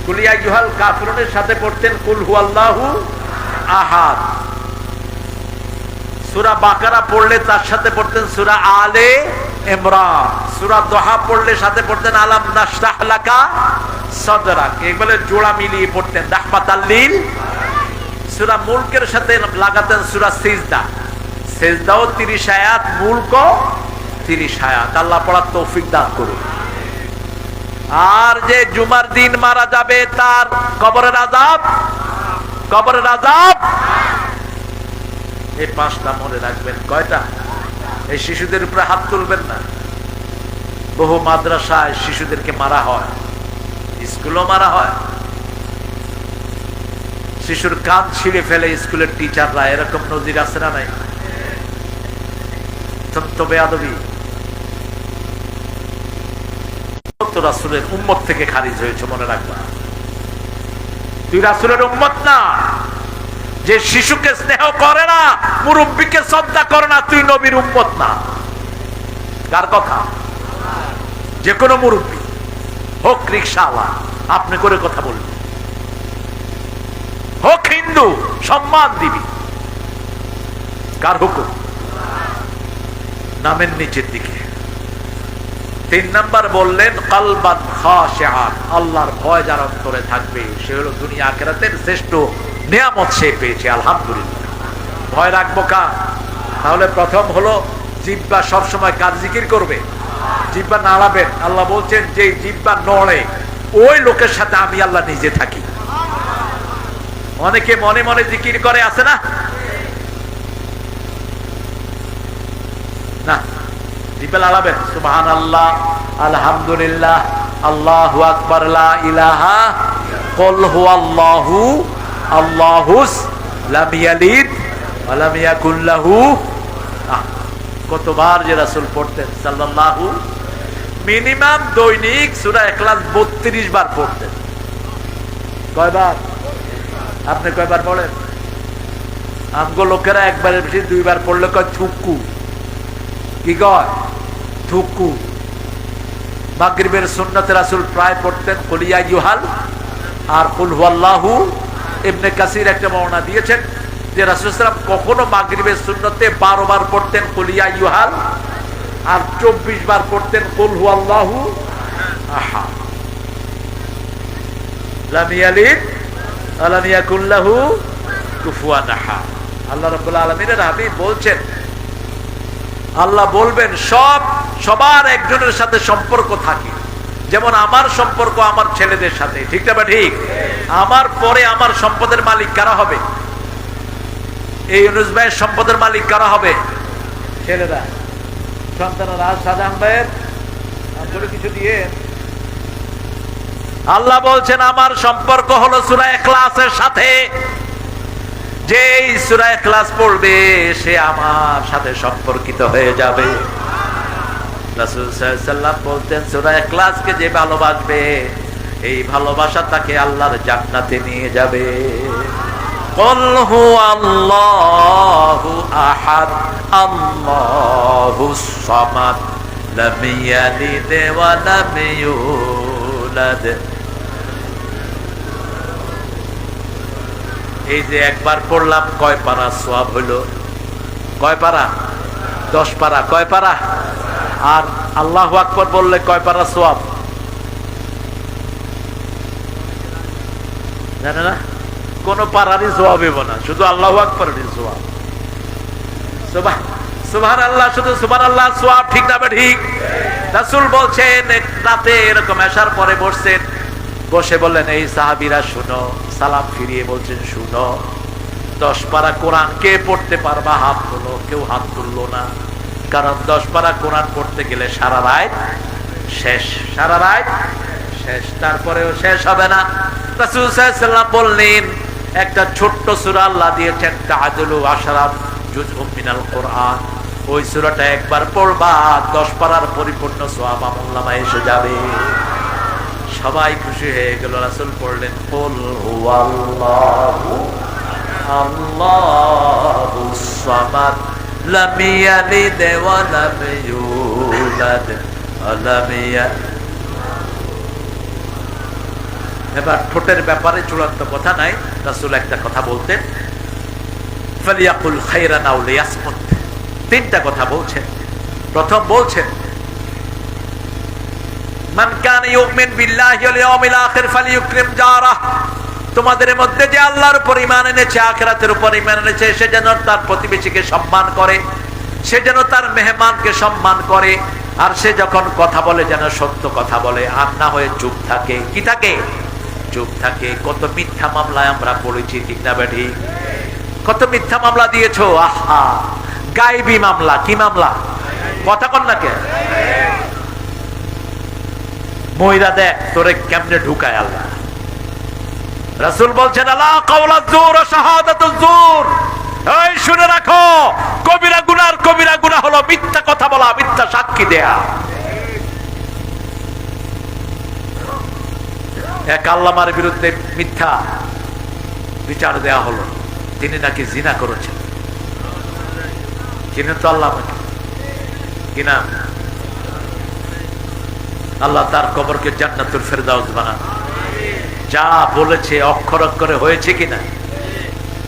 কুল ইয়া আইয়ুহাল কাফিরুনের সাথে পড়তেন কুল হুয়াল্লাহু আহাদ। সূরা বাকারা পড়লে তার সাথে পড়তেন সূরা আলে ইমরান। সূরা দোহা পড়লে সাথে পড়তেন আলাম নাশরাহ লাকা সাদরাক। এগুলো জোড়া মিলিয়ে পড়তেন রাহমাতাল লিল। সূরা মুলকের সাথে লাগাতেন সূরা সিজদা। সিজদাও 30 আয়াত, মুলকও 30 আয়াত। আল্লাহ পড়ার তৌফিক দান করুন। আর যে জুমার দিন মারা যাবে তার কবরের আযাব, কবরের আযাব। এই 5টা মনে রাখবেন। কয়টা? এই শিশুদের উপরে হাত তুলবেন না। বহু মাদ্রাসায় শিশুদেরকে মারা হয়, স্কুলও মারা হয়। শিশুর কান ছিঁড়ে ফেলে স্কুলের টিচাররা, এরকম নজির আছে না নাই? অত্যন্ত বেয়াদবি। তো রাসূলের উম্মত থেকে খারিজ হয়েছে, মনে রাখবা। তুই রাসূলের উম্মত না। যে শিশুকে স্নেহ করে না, মুরব্বীকে শ্রদ্ধা করে না, তুই নবীর উম্মত না। কার কথা? যে কোনো মুরব্বী হোক, রিকশাওয়ালা, আপনি করে কথা বলবি, হোক হিন্দু, সম্মান দিবি। কার হুকুম? নামের নিচের দিকে। 3 নাম্বার বললেন কালবান খাশিআন, আল্লাহর ভয় যার অন্তরে থাকবে সে হলো দুনিয়া আখিরাতের শ্রেষ্ঠ নিয়ামত সে পেয়েছে, আলহামদুলিল্লাহ। ভয় রাখবো কার? তাহলে প্রথম হলো জিহ্বা সবসময় কার জিকির করবে? জিহ্বা নাড়াবেন। আল্লাহ বলছেন যে জিহ্বা নড়ে ওই লোকের সাথে আমি আল্লাহ নিজে থাকি। অনেকে মনে মনে জিকির করে, আছে না? না, জিহ্বা নাড়াবেন। সুবহানাল্লাহ, আলহামদুলিল্লাহ, আল্লাহু আকবার, লা ইলাহা, কুল হুয়াল্লাহু আল্লাহুস লাম ইয়ালিদ ওয়া লাম ইয়াকুল লাহু। কতবার যে রাসূল পড়তেন সাল্লাল্লাহু, মিনিমাম দৈনিক সূরা ইখলাস 32 বার পড়তেন। কয়বার? আপনি কয়বার পড়েন? আমগো লোকেরা একবারের বেশি 2 বার পড়লে কয় থুক্কু। কি কয়? থুক্কু। মাগরিবের সুন্নতে রাসূল প্রায় পড়তেন কুল ইয়া আইয়ুহাল আর কুল হুয়াল্লাহু। ইবনে কাসির একটা বর্ণনা দিয়েছেন যে রাসূল সাল্লাল্লাহু আলাইহি ওয়াসাল্লাম কখনো মাগরিবের সুন্নতে 12 বার পড়তেন কুল ইয়া আইয়ুহাল আর 24 বার পড়তেন কুল হুয়াল্লাহু আহাদ। লাম ইয়ালিদ ওয়া লাম ইয়াকুল লাহু কুফুয়ান আহাদ। আল্লাহ রাব্বুল আলামিনের হাবিব বলছেন, আল্লাহ বলবেন সবার একজনের সাথে সম্পর্ক থাকে, যেমন আমার সম্পর্ক আমার ছেলেদের সাথে। ঠিক না? ঠিক। আমার পরে আমার সম্পদের মালিক কারা হবে? এই ইউনুস ভাইয়ের সম্পদের মালিক কারা হবে? ছেলেরা, সন্তানেরা। সাজান ভাইয়ের আন্তরিক কিছু দিয়ে আল্লাহ বলছেন আমার সম্পর্ক হলো সূরা ইখলাসের সাথে। যে সূরা ইখলাস পড়বে সে আমার সাথে সম্পর্কিত হয়ে যাবে। রাসূল সাল্লাল্লাহু আলাইহি ওয়াসাল্লাম বলতেন সূরা ইখলাসকে যে ভালোবাসবে এই ভালোবাসা তাকে আল্লাহর জান্নাতে নিয়ে যাবে। কুল হুয়াল্লাহু আহাদ আল্লাহুস সামাদ লাম ইয়ালিদ ওয়া লাম ইউলাদ এই যে একবার পড়লাম কয় পারা সওয়াব হলো? কয় পারা? 10 পারা। কয় পারা? আর আল্লাহু আকবার বললে কয় পারা সওয়াব জানে না? কোন পারারই সওয়াব হবে না, শুধু আল্লাহু আকবারেরই সওয়াব। সুবহানাল্লাহ, শুধু সুবহানাল্লাহ সওয়াব। ঠিক না ঠিক? রাসূল বলছেন রাতে এরকম আসার পরে বসছেন, বসে বললেন এই সাহাবীরা শুনো, সালাম ফিরিয়ে বলছেন শুনো, 10 পারা কোরআন কে পড়তে পারবা? হাত তোলো। কেউ হাত তুললো না, কারণ 10 পারা কোরআন পড়তে গেলে সারা রাত শেষ, সারা রাত শেষ, তারপরেও শেষ হবে না। রাসূল সাল্লাল্লাহু আলাইহি ওয়াসাল্লাম বললেন একটা ছোট্ট সূরা আল্লাহ দিয়েছেন তাআদুলু আশরাফ জুজউম মিনাল কোরআন, ওই সূরাটা একবার পড়বা 10 পারার পরিপূর্ণ সওয়াব আমলনামায় এসে যাবে। সবাই খুশি হয়ে গেল। রাসূল পড়লেন কুল হুয়াল্লাহু আল্লাহুস সামাদ লাম ইয়ালিদ ওয়া লাম ইউলাদ ওয়া লাম এবার ঠোঁটের ব্যাপারে চূড়ান্ত কথা নাই। রাসূল একটা কথা বলতেন, ফালিয়াকুল খায়রান আও লিয়াসমুত। 3টা কথা বলছেন। প্রথম বলছেন মান কানা ইউমিন বিল্লাহি ওয়াল ইয়াউমিল আখির ফালিয়ুকরিম জারাহ। তোমাদের মধ্যে যে আল্লাহর উপর ঈমান এনেছে, আখিরাতের উপর ঈমান এনেছে, সে যেন তার প্রতিবেশীকে সম্মান করে, সে যেন তার মেহমানকে সম্মান করে, আর সে যখন কথা বলে যেন সত্য কথা বলে, আর না হয়ে চুপ থাকে। কি থাকে? চুপ থাকে। কত মিথ্যা মামলায় আমরা পড়েছি, ঠিক না বেঠি? কত মিথ্যা মামলা দিয়েছো। আহা, গায়েবী মামলা। কি মামলা? কথা কন না কে? মহিলা দেখ তোরে কেমনে ঢুকায় আল্লাহ। রাসূল বলছেন আলা কাওলা যুর ওয়া শাহাদাতু যুর। এই শুনে রাখো, কবিরা গুনার কবিরা গুনাহ হলো মিথ্যা কথা বলা, মিথ্যা সাক্ষী দেয়া। এক আল্লামার বিরুদ্ধে মিথ্যা বিচার দেয়া হলো, তিনি নাকি জিনা করেছেন। চিনেন তো আল্লাহ কিনা? আল্লাহ তার কবরকে জান্নাতুল ফেরদাউস বানান। যা বলেছে অক্ষর অক্ষরে হয়েছে কিনা?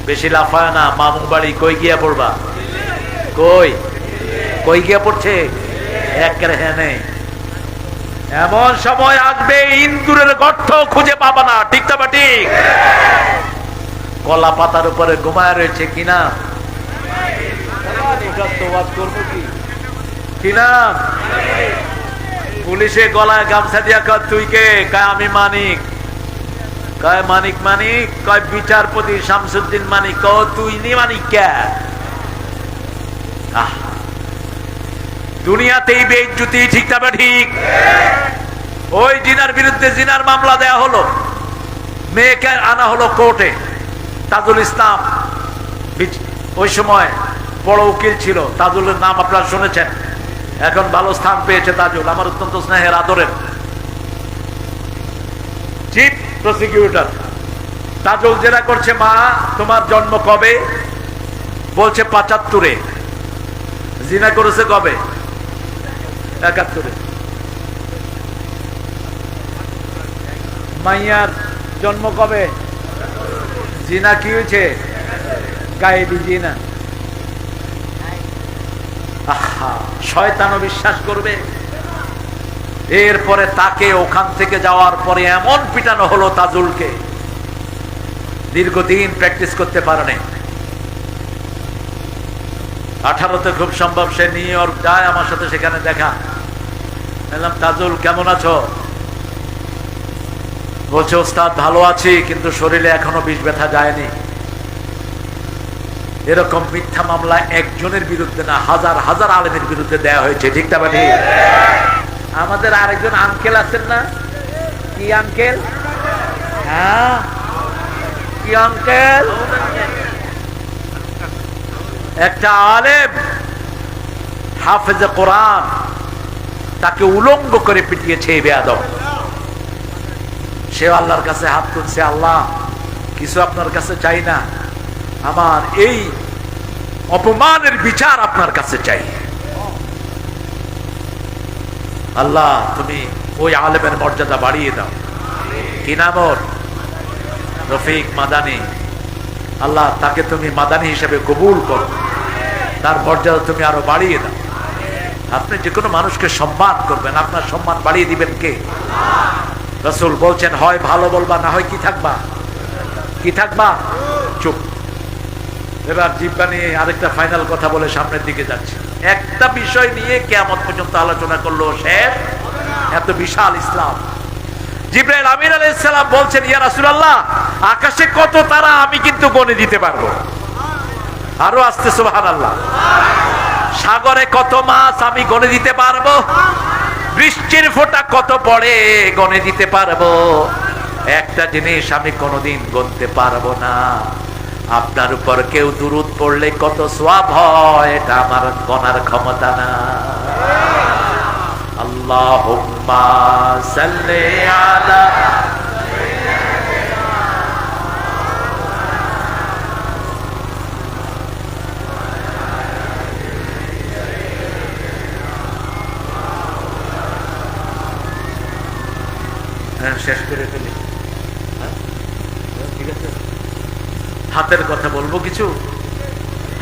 বেশি লাফায় না। মামু বাড়ি কই গিয়া পড়বা? কই কই গিয়া পড়ছে? একেবারে হ্যাঁ নেই। এমন সময় আসবে ইন্দুরের গর্ত খুঁজে পাবা না। ঠিক তো? ঠিক। কলা পাতার উপরে ঘুমায় রয়েছে কিনা? কিনা? পুলিশে গলায় গামছা দিয়া কয় তুই কে? কয় আমি মানিক। কয় মানিক মানিক? কয় বিচারপতি শামসুদ্দিন মানিক। কয় তুই নি মানিক কে? দুনিয়াতেই বেইজ্জতি। ঠিক তবে ঠিক। ওই জিনার বিরুদ্ধে জিনার মামলা দেয়া হলো, মেয়েকে আনা হলো কোর্টে। তাজুল ইসলাম ওই সময় বড় উকিল ছিল। তাজুলের নাম আপনারা শুনেছেন, এখন ভালো স্থান পেয়েছে তাজুল, আমার অত্যন্ত স্নেহের আদরের চিফ প্রসিকিউটর। তাজুল জেরা করছে, মা তোমার জন্ম কবে? বলছে ৭৫-এ। জিনা করেছে কবে? ৭১-এ। মাইয়ার জন্ম কবে? জিনা কি হয়েছে? গায়েবী জিনা। আহা, শয়তানও বিশ্বাস করবে। এরপরে তাকে ওখান থেকে যাওয়ার পরে এমন পিটানো হলো তাজুলকে, দীর্ঘদিন প্র্যাকটিস করতে পারেনি। 18-তে খুব সম্ভব সে নিউ ইয়র্ক যায়, আমার সাথে সেখানে দেখা। বললাম তাজুল কেমন আছো? বলছে ওস্তাদ ভালো আছি, কিন্তু শরীরে এখনো বিষ ব্যথা যায়নি। এরকম মিথ্যা মামলা একজনের বিরুদ্ধে না, হাজার হাজার আলেমের বিরুদ্ধে দেয়া হয়েছে। ঠিক না ঠিক? আমাদের আরেকজন আঙ্কেল আছেন না? কি আঙ্কেল? হ্যাঁ, কি আঙ্কেল? একটা আলেম হাফেজে কোরআন, তাকে উলঙ্গ করে পিটিয়েছে এই বেয়াদব। সে আল্লাহর কাছে হাত তুলছে, আল্লাহ কিছু আপনার কাছে চাই না, আমার এই অপমানের বিচার আপনার কাছে চাই। আল্লাহ তুমি ওই আলেমের মর্যাদা বাড়িয়ে দাও। কি নাম ওর? রফিক মাদানি। আল্লাহ তাকে তুমি মাদানী হিসেবে কবুল করো, তার মর্যাদা তুমি আরো বাড়িয়ে দাও। আপনি যে কোনো মানুষকে সম্মান করবেন, আপনার সম্মান বাড়িয়ে দিবেন কে? রাসূল বলছেন, হয় ভালো বলবা, না হয় কি থাকবা? কি থাকবা? চুপ। এবার জিব্বা নিয়ে আরেকটা ফাইনাল কথা বলে সামনের দিকে যাচ্ছে। একটা বিষয় নিয়ে কিয়ামত পর্যন্ত আলোচনা করলো, শেষ। এত বিশাল ইসলাম। জিবরাইল আমিন আলাইহিস সালাম বলছেন, ইয়া রাসূলুল্লাহ, আকাশে কত তারা আমি কিন্তু গণে দিতে পারবো। আরো আসতে সুবহানাল্লাহ। সাগরে কত মাছ আমি গণে দিতে পারবো। বৃষ্টির ফোঁটা কত পড়ে গণে দিতে পারবো। একটা জিনিস আমি কোনোদিন গণতে পারবো না, আপনার উপর কেউ দুরূদ পড়লে কত সওয়াব হয়, এটা আমার গণার ক্ষমতা না। আল্লাহুম্মা সাল্লি আলা শেষ করে ফেলি। ঠিক আছে, হাতের কথা বলবো কিছু।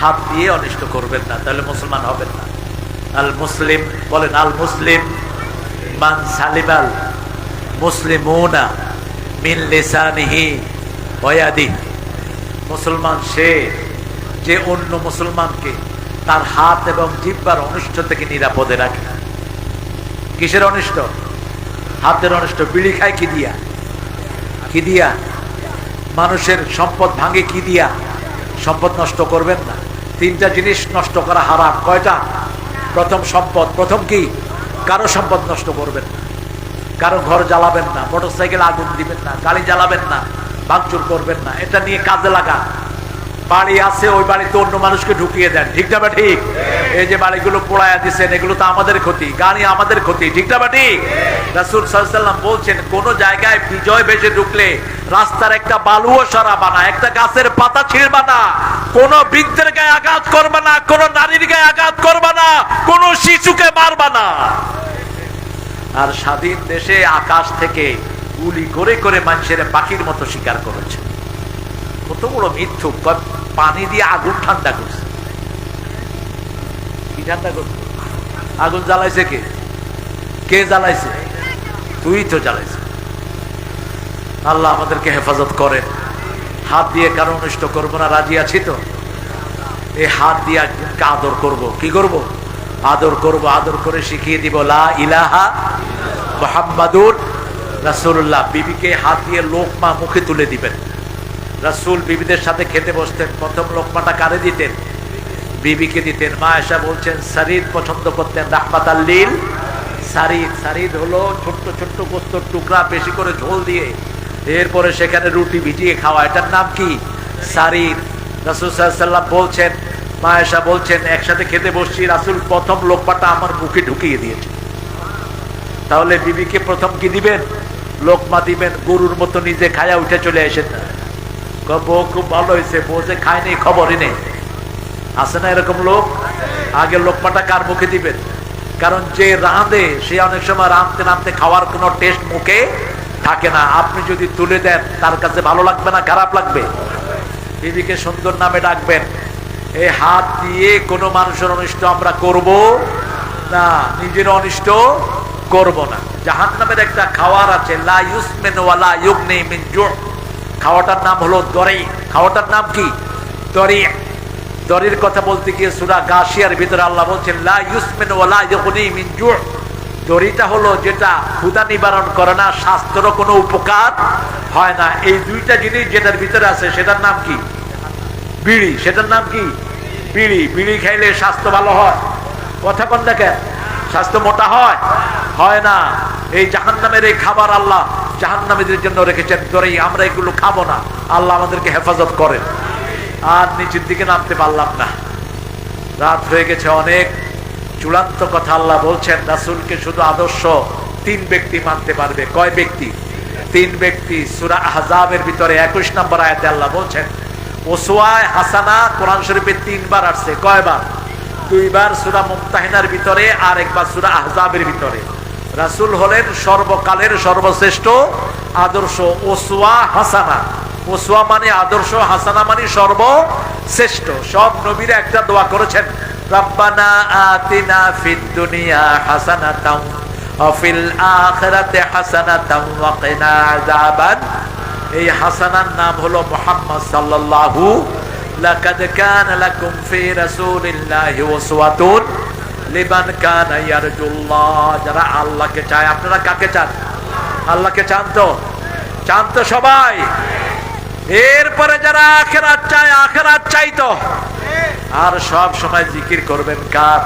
হাত দিয়ে অনিষ্ট করবেন না, তাহলে মুসলমান হবেন না। আল মুসলিম বলেন, আল মুসলিম মান সালিমাল মুসলিমুনা মিন লিসানিহি ওয়া ইয়াদিহি। মুসলমান সে যে অন্য মুসলমানকে তার হাত এবং জিহ্বার অনিষ্ট থেকে নিরাপদে রাখে। কিসের অনিষ্ট? হাতের অনিষ্ট। বিড়ি খায় কি দিয়া? কি দিয়া? মানুষের সম্পদ ভাঙে কি দিয়া? সম্পদ নষ্ট করবেন না। তিনটা জিনিস নষ্ট করা হারাম। কয়টা? প্রথম সম্পদ। প্রথম কি? কারো সম্পদ নষ্ট করবেন না, কারো ঘর জ্বালাবেন না, মোটরসাইকেল আগুন দিবেন না, গাড়ি জ্বালাবেন না, ভাঙচুর করবেন না। এটা নিয়ে কাজে লাগা। বাড়ি আছে, ওই বাড়িতে অন্য মানুষকে ঢুকিয়ে দেন, ঠিক না বা ঠিক? এই যে বাড়িগুলো পোড়ায়া দিচ্ছেন, এগুলো তো আমাদের ক্ষতি, গাড়ি আমাদের ক্ষতি, ঠিক না বা ঠিক? রাসূল সাল্লাল্লাহু আলাইহি ওয়াসাল্লাম বলছেন, কোন জায়গায় বিজয় বেশে ঢুকলে রাস্তার একটা বালুও সরাবা না, একটা গাছের পাতা ছিঁড়বা না, কোন বৃদ্ধের গায়ে আঘাত করবা না, কোন নারীর গায়ে আঘাত করবা না, কোন শিশুকে মারবা না। আর স্বাধীন দেশে আকাশ থেকে গুলি করে করে মানুষের পাখির মতো শিকার করেছে। কত বড় মিথ্যুক! পানি দিয়ে আগুন ঠান্ডা করছে। কি ঠান্ডা করছে? আগুন জ্বালাইছে কে? কে জ্বালাইছে? তুই তো জ্বালাইছে। আল্লাহ আমাদেরকে হেফাজত করেন। হাত দিয়ে কারো অনিষ্ট করবো না, রাজি আছি তো? এই হাত দিয়ে একজনকে আদর করব। কি করব? আদর করব। আদর করে শিখিয়ে দিব লা ইলাহা মুহাম্মাদুর রাসূলুল্লাহ। বিবিকে হাত দিয়ে লোকমা মুখে তুলে দিবেন। রাসূল বিবিদের সাথে খেতে বসতেন, প্রথম লোকমাটা কারে দিতেন? বিবিকে দিতেন। মা আয়েশা বলছেন, সারিদ পছন্দ করতেন, রাহমাতাল লিল সারিদ। সারিদ হলো ছোট্ট ছোট্ট গোস্তের টুকরা, বেশি করে ঝোল দিয়ে এরপরে সেখানে রুটি ভিজিয়ে খাওয়া, এটার নাম কি? সারিদ। রাসূল সাল্লাল্লাহু আলাইহি ওয়াসাল্লাম বলছেন, মা আয়েশা বলছেন, একসাথে খেতে বসছি, রাসূল প্রথম লোকমাটা আমার মুখে ঢুকিয়ে দিয়েছে। তাহলে বিবিকে প্রথম কি দিবেন? লোকমা দিবেন। গরুর মতো নিজে খায়া উঠে চলে আসেন না। বউ খুব ভালো হয়েছে, বউ যে খায়নি খবরই নেই। আছে না এরকম লোক? আগে লোকমাটা কার মুখে দিবেন? কারণ যে রাঁধে সে অনেক সময় রাঁধতে রাঁধতে খাওয়ার কোনো টেস্ট মুখে থাকে না। আপনি যদি তুলে দেন, তার কাছে ভালো লাগবে না খারাপ লাগবে? বিবিকে সুন্দর নামে ডাকবেন। এই হাত দিয়ে কোনো মানুষের অনিষ্ট আমরা করব না, নিজের অনিষ্ট করব না। জাহান্নামের একটা খাওয়ার আছে, লা ইউসমিন ওয়ালা ইউগনি মিন জু'। খাওয়াটার নাম হলো দরি। খাওয়াটার নাম কি? দরি। দরির কথা বলতে গিয়ে সূরা গাশিয়ার ভিতরে আল্লাহ বলছেন, লা ইউসমিন ওয়ালা ইউগনি মিন জু'। দরিটা হলো যেটা ক্ষুধা নিবারণ করে না, স্বাস্থ্যেরও কোনো উপকার হয় না। এই দুইটা জিনিস যেটার ভিতরে আছে সেটার নাম কি? বিড়ি। সেটার নাম কি? বিড়ি। বিড়ি খাইলে স্বাস্থ্য ভালো হয়? কথা কোন দেখেন? স্বাস্থ্য মোটা হয়? হয় না। এই জাহান্নামের এই খাবার আল্লাহ জাহান্নামীদের জন্য রেখেছেন দরি। আমরা এগুলো খাবো না। আল্লাহ আমাদেরকে হেফাজত করেন। আর নিচের দিকে নামতে পারলাম না, রাত হয়ে গেছে অনেক। চূড়ান্ত কথা আল্লাহ বলছেন, রাসূলকে শুধু আদর্শ 3 ব্যক্তি মানতে পারবে। কয় ব্যক্তি? 3 ব্যক্তি। সূরা আহজাবের ভিতরে 21 নম্বর আয়াতে আল্লাহ বলছেন, ওসওয়ায়ে হাসানা কোরআন শরীফে 3 বার আসছে। কয়বার? 2 বার সূরা মুমতাহিনার ভিতরে আর একবার সূরা আহজাবের ভিতরে। রাসূল হলেন সর্বকালের সর্বশ্রেষ্ঠ আদর্শ, ওসওয়া হাসানা। উসওয়া মানে আদর্শ, হাসানা মানে সর্বশ্রেষ্ঠ। সব নবীরা একটা দোয়া করেছেন, রব্বানা আতিনা ফিদ দুনিয়া হাসানাতাও ওয়া ফিল আখিরাতি হাসানাতাও ওয়া কিনা আযাবান। এই হাসানার নাম হলো মুহাম্মদ সাল্লাল্লাহু, লাকাদ কানা লাকুম ফি রাসূলিল্লাহি উসওয়াতুন লিমান কানা ইয়ারজুল্লাহ। যারা আল্লাহকে চায়, আপনারা কাকে চান? আল্লাহকে চান তো? চান তো সবাই? এরপরে যারা আখিরাত চায়, আখিরাত চাই তো, আর সব সময় জিকির করবেন কার?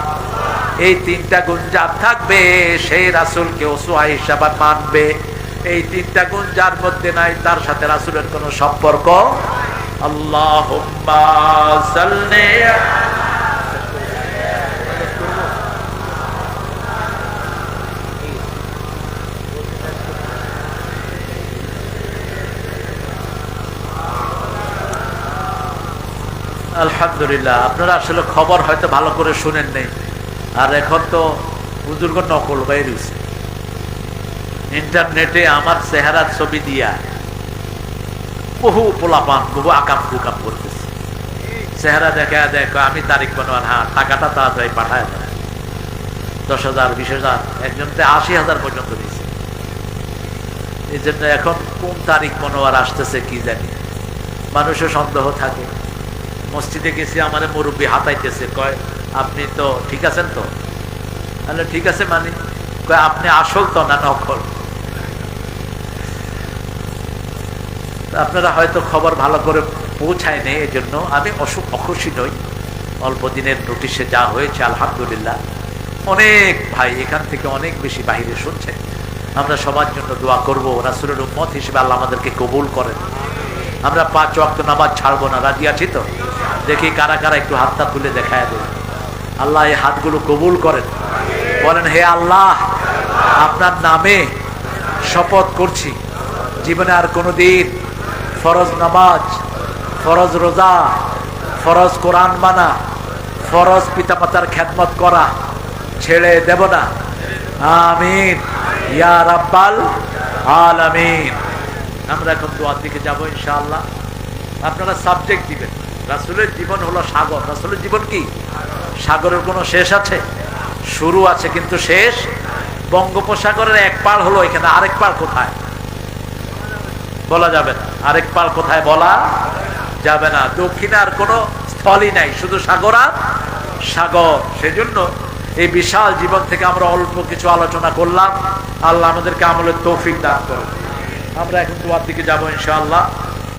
এই তিনটা গুণ যার থাকবে সেই রাসূলকে উসওয়া হিসাবে মানবে। এই তিনটা গুণ যার মধ্যে নাই, তার সাথে রাসূলের কোনো সম্পর্ক। আল্লাহুম্মা সাল্লি আলহামদুলিল্লাহ। আপনারা আসলে খবর হয়তো ভালো করে শুনেন নেই, আর এখন তো হুজুরগ নকল হয়ে রয়েছে। ইন্টারনেটে আমার চেহারার ছবি দিয়া বহু পোলাপান, বহু আকাম কুকাম করতেছে। চেহারা দেখা দেখো আমি তারিখ বানোয়ার, হ্যাঁ টাকাটা তাড়াতাড়ি পাঠায় দেয়। 10,000, 20,000, একজনতে 80,000 পর্যন্ত দিয়েছে। এই জন্য এখন কোন তারিখ মনোয়ার আসতেছে কি জানি, মানুষের সন্দেহ থাকে। মসজিদে গেছি, আমার মুরব্বী হাতাইতেছে, কয় আপনি তো ঠিক আছেন তো? তাহলে ঠিক আছে মানে, কয় আপনি আসল তো না নকল? আপনারা হয়তো খবর ভালো করে পৌঁছায় নেই, এই জন্য আমি অখুশি নই। অল্প দিনের নোটিশে যা হয়েছে আলহামদুলিল্লাহ। অনেক ভাই এখান থেকে অনেক বেশি বাহিরে শুনছে। আমরা সবার জন্য দোয়া করব, রাসূলের উম্মত হিসেবে আল্লাহ আমাদেরকে কবুল করেন। আমরা 5 ওয়াক্ত নামাজ ছাড়বো না, রাজি আছি তো? দেখি কারা কারা একটু হাতটা তুলে দেখায় দেবে। আল্লাহ এই হাতগুলো কবুল করেন। বলেন, হে আল্লাহ, আপনার নামে শপথ করছি, জীবনে আর কোনোদিন ফরজ নামাজ, ফরজ রোজা, ফরজ কোরআন মানা, ফরজ পিতামাতার খেদমত করা ছেড়ে দেব না। আমিন ইয়া রাব্বাল আলামিন। আমরা এখন দোয়ার দিকে যাবো ইনশাআল্লাহ। আপনারা সাবজেক্ট দিবেন, রাসূলের জীবন হলো সাগর। রাসূলের জীবন কি? সাগরের কোনো শেষ আছে? শুরু আছে কিন্তু শেষ। বঙ্গোপসাগরের এক পাড় হলো এখানে, আরেক পাড় কোথায় বলা যাবে না। আরেক পাড় কোথায় বলা যাবে না। দক্ষিণে আর কোনো স্থলই নাই, শুধু সাগর আর সাগর। সেজন্য এই বিশাল জীবন থেকে আমরা অল্প কিছু আলোচনা করলাম। আল্লাহ আমাদেরকে আমলের তৌফিক দান করুন। আমরা এখন দোয়ার দিকে যাবো ইনশাআল্লাহ।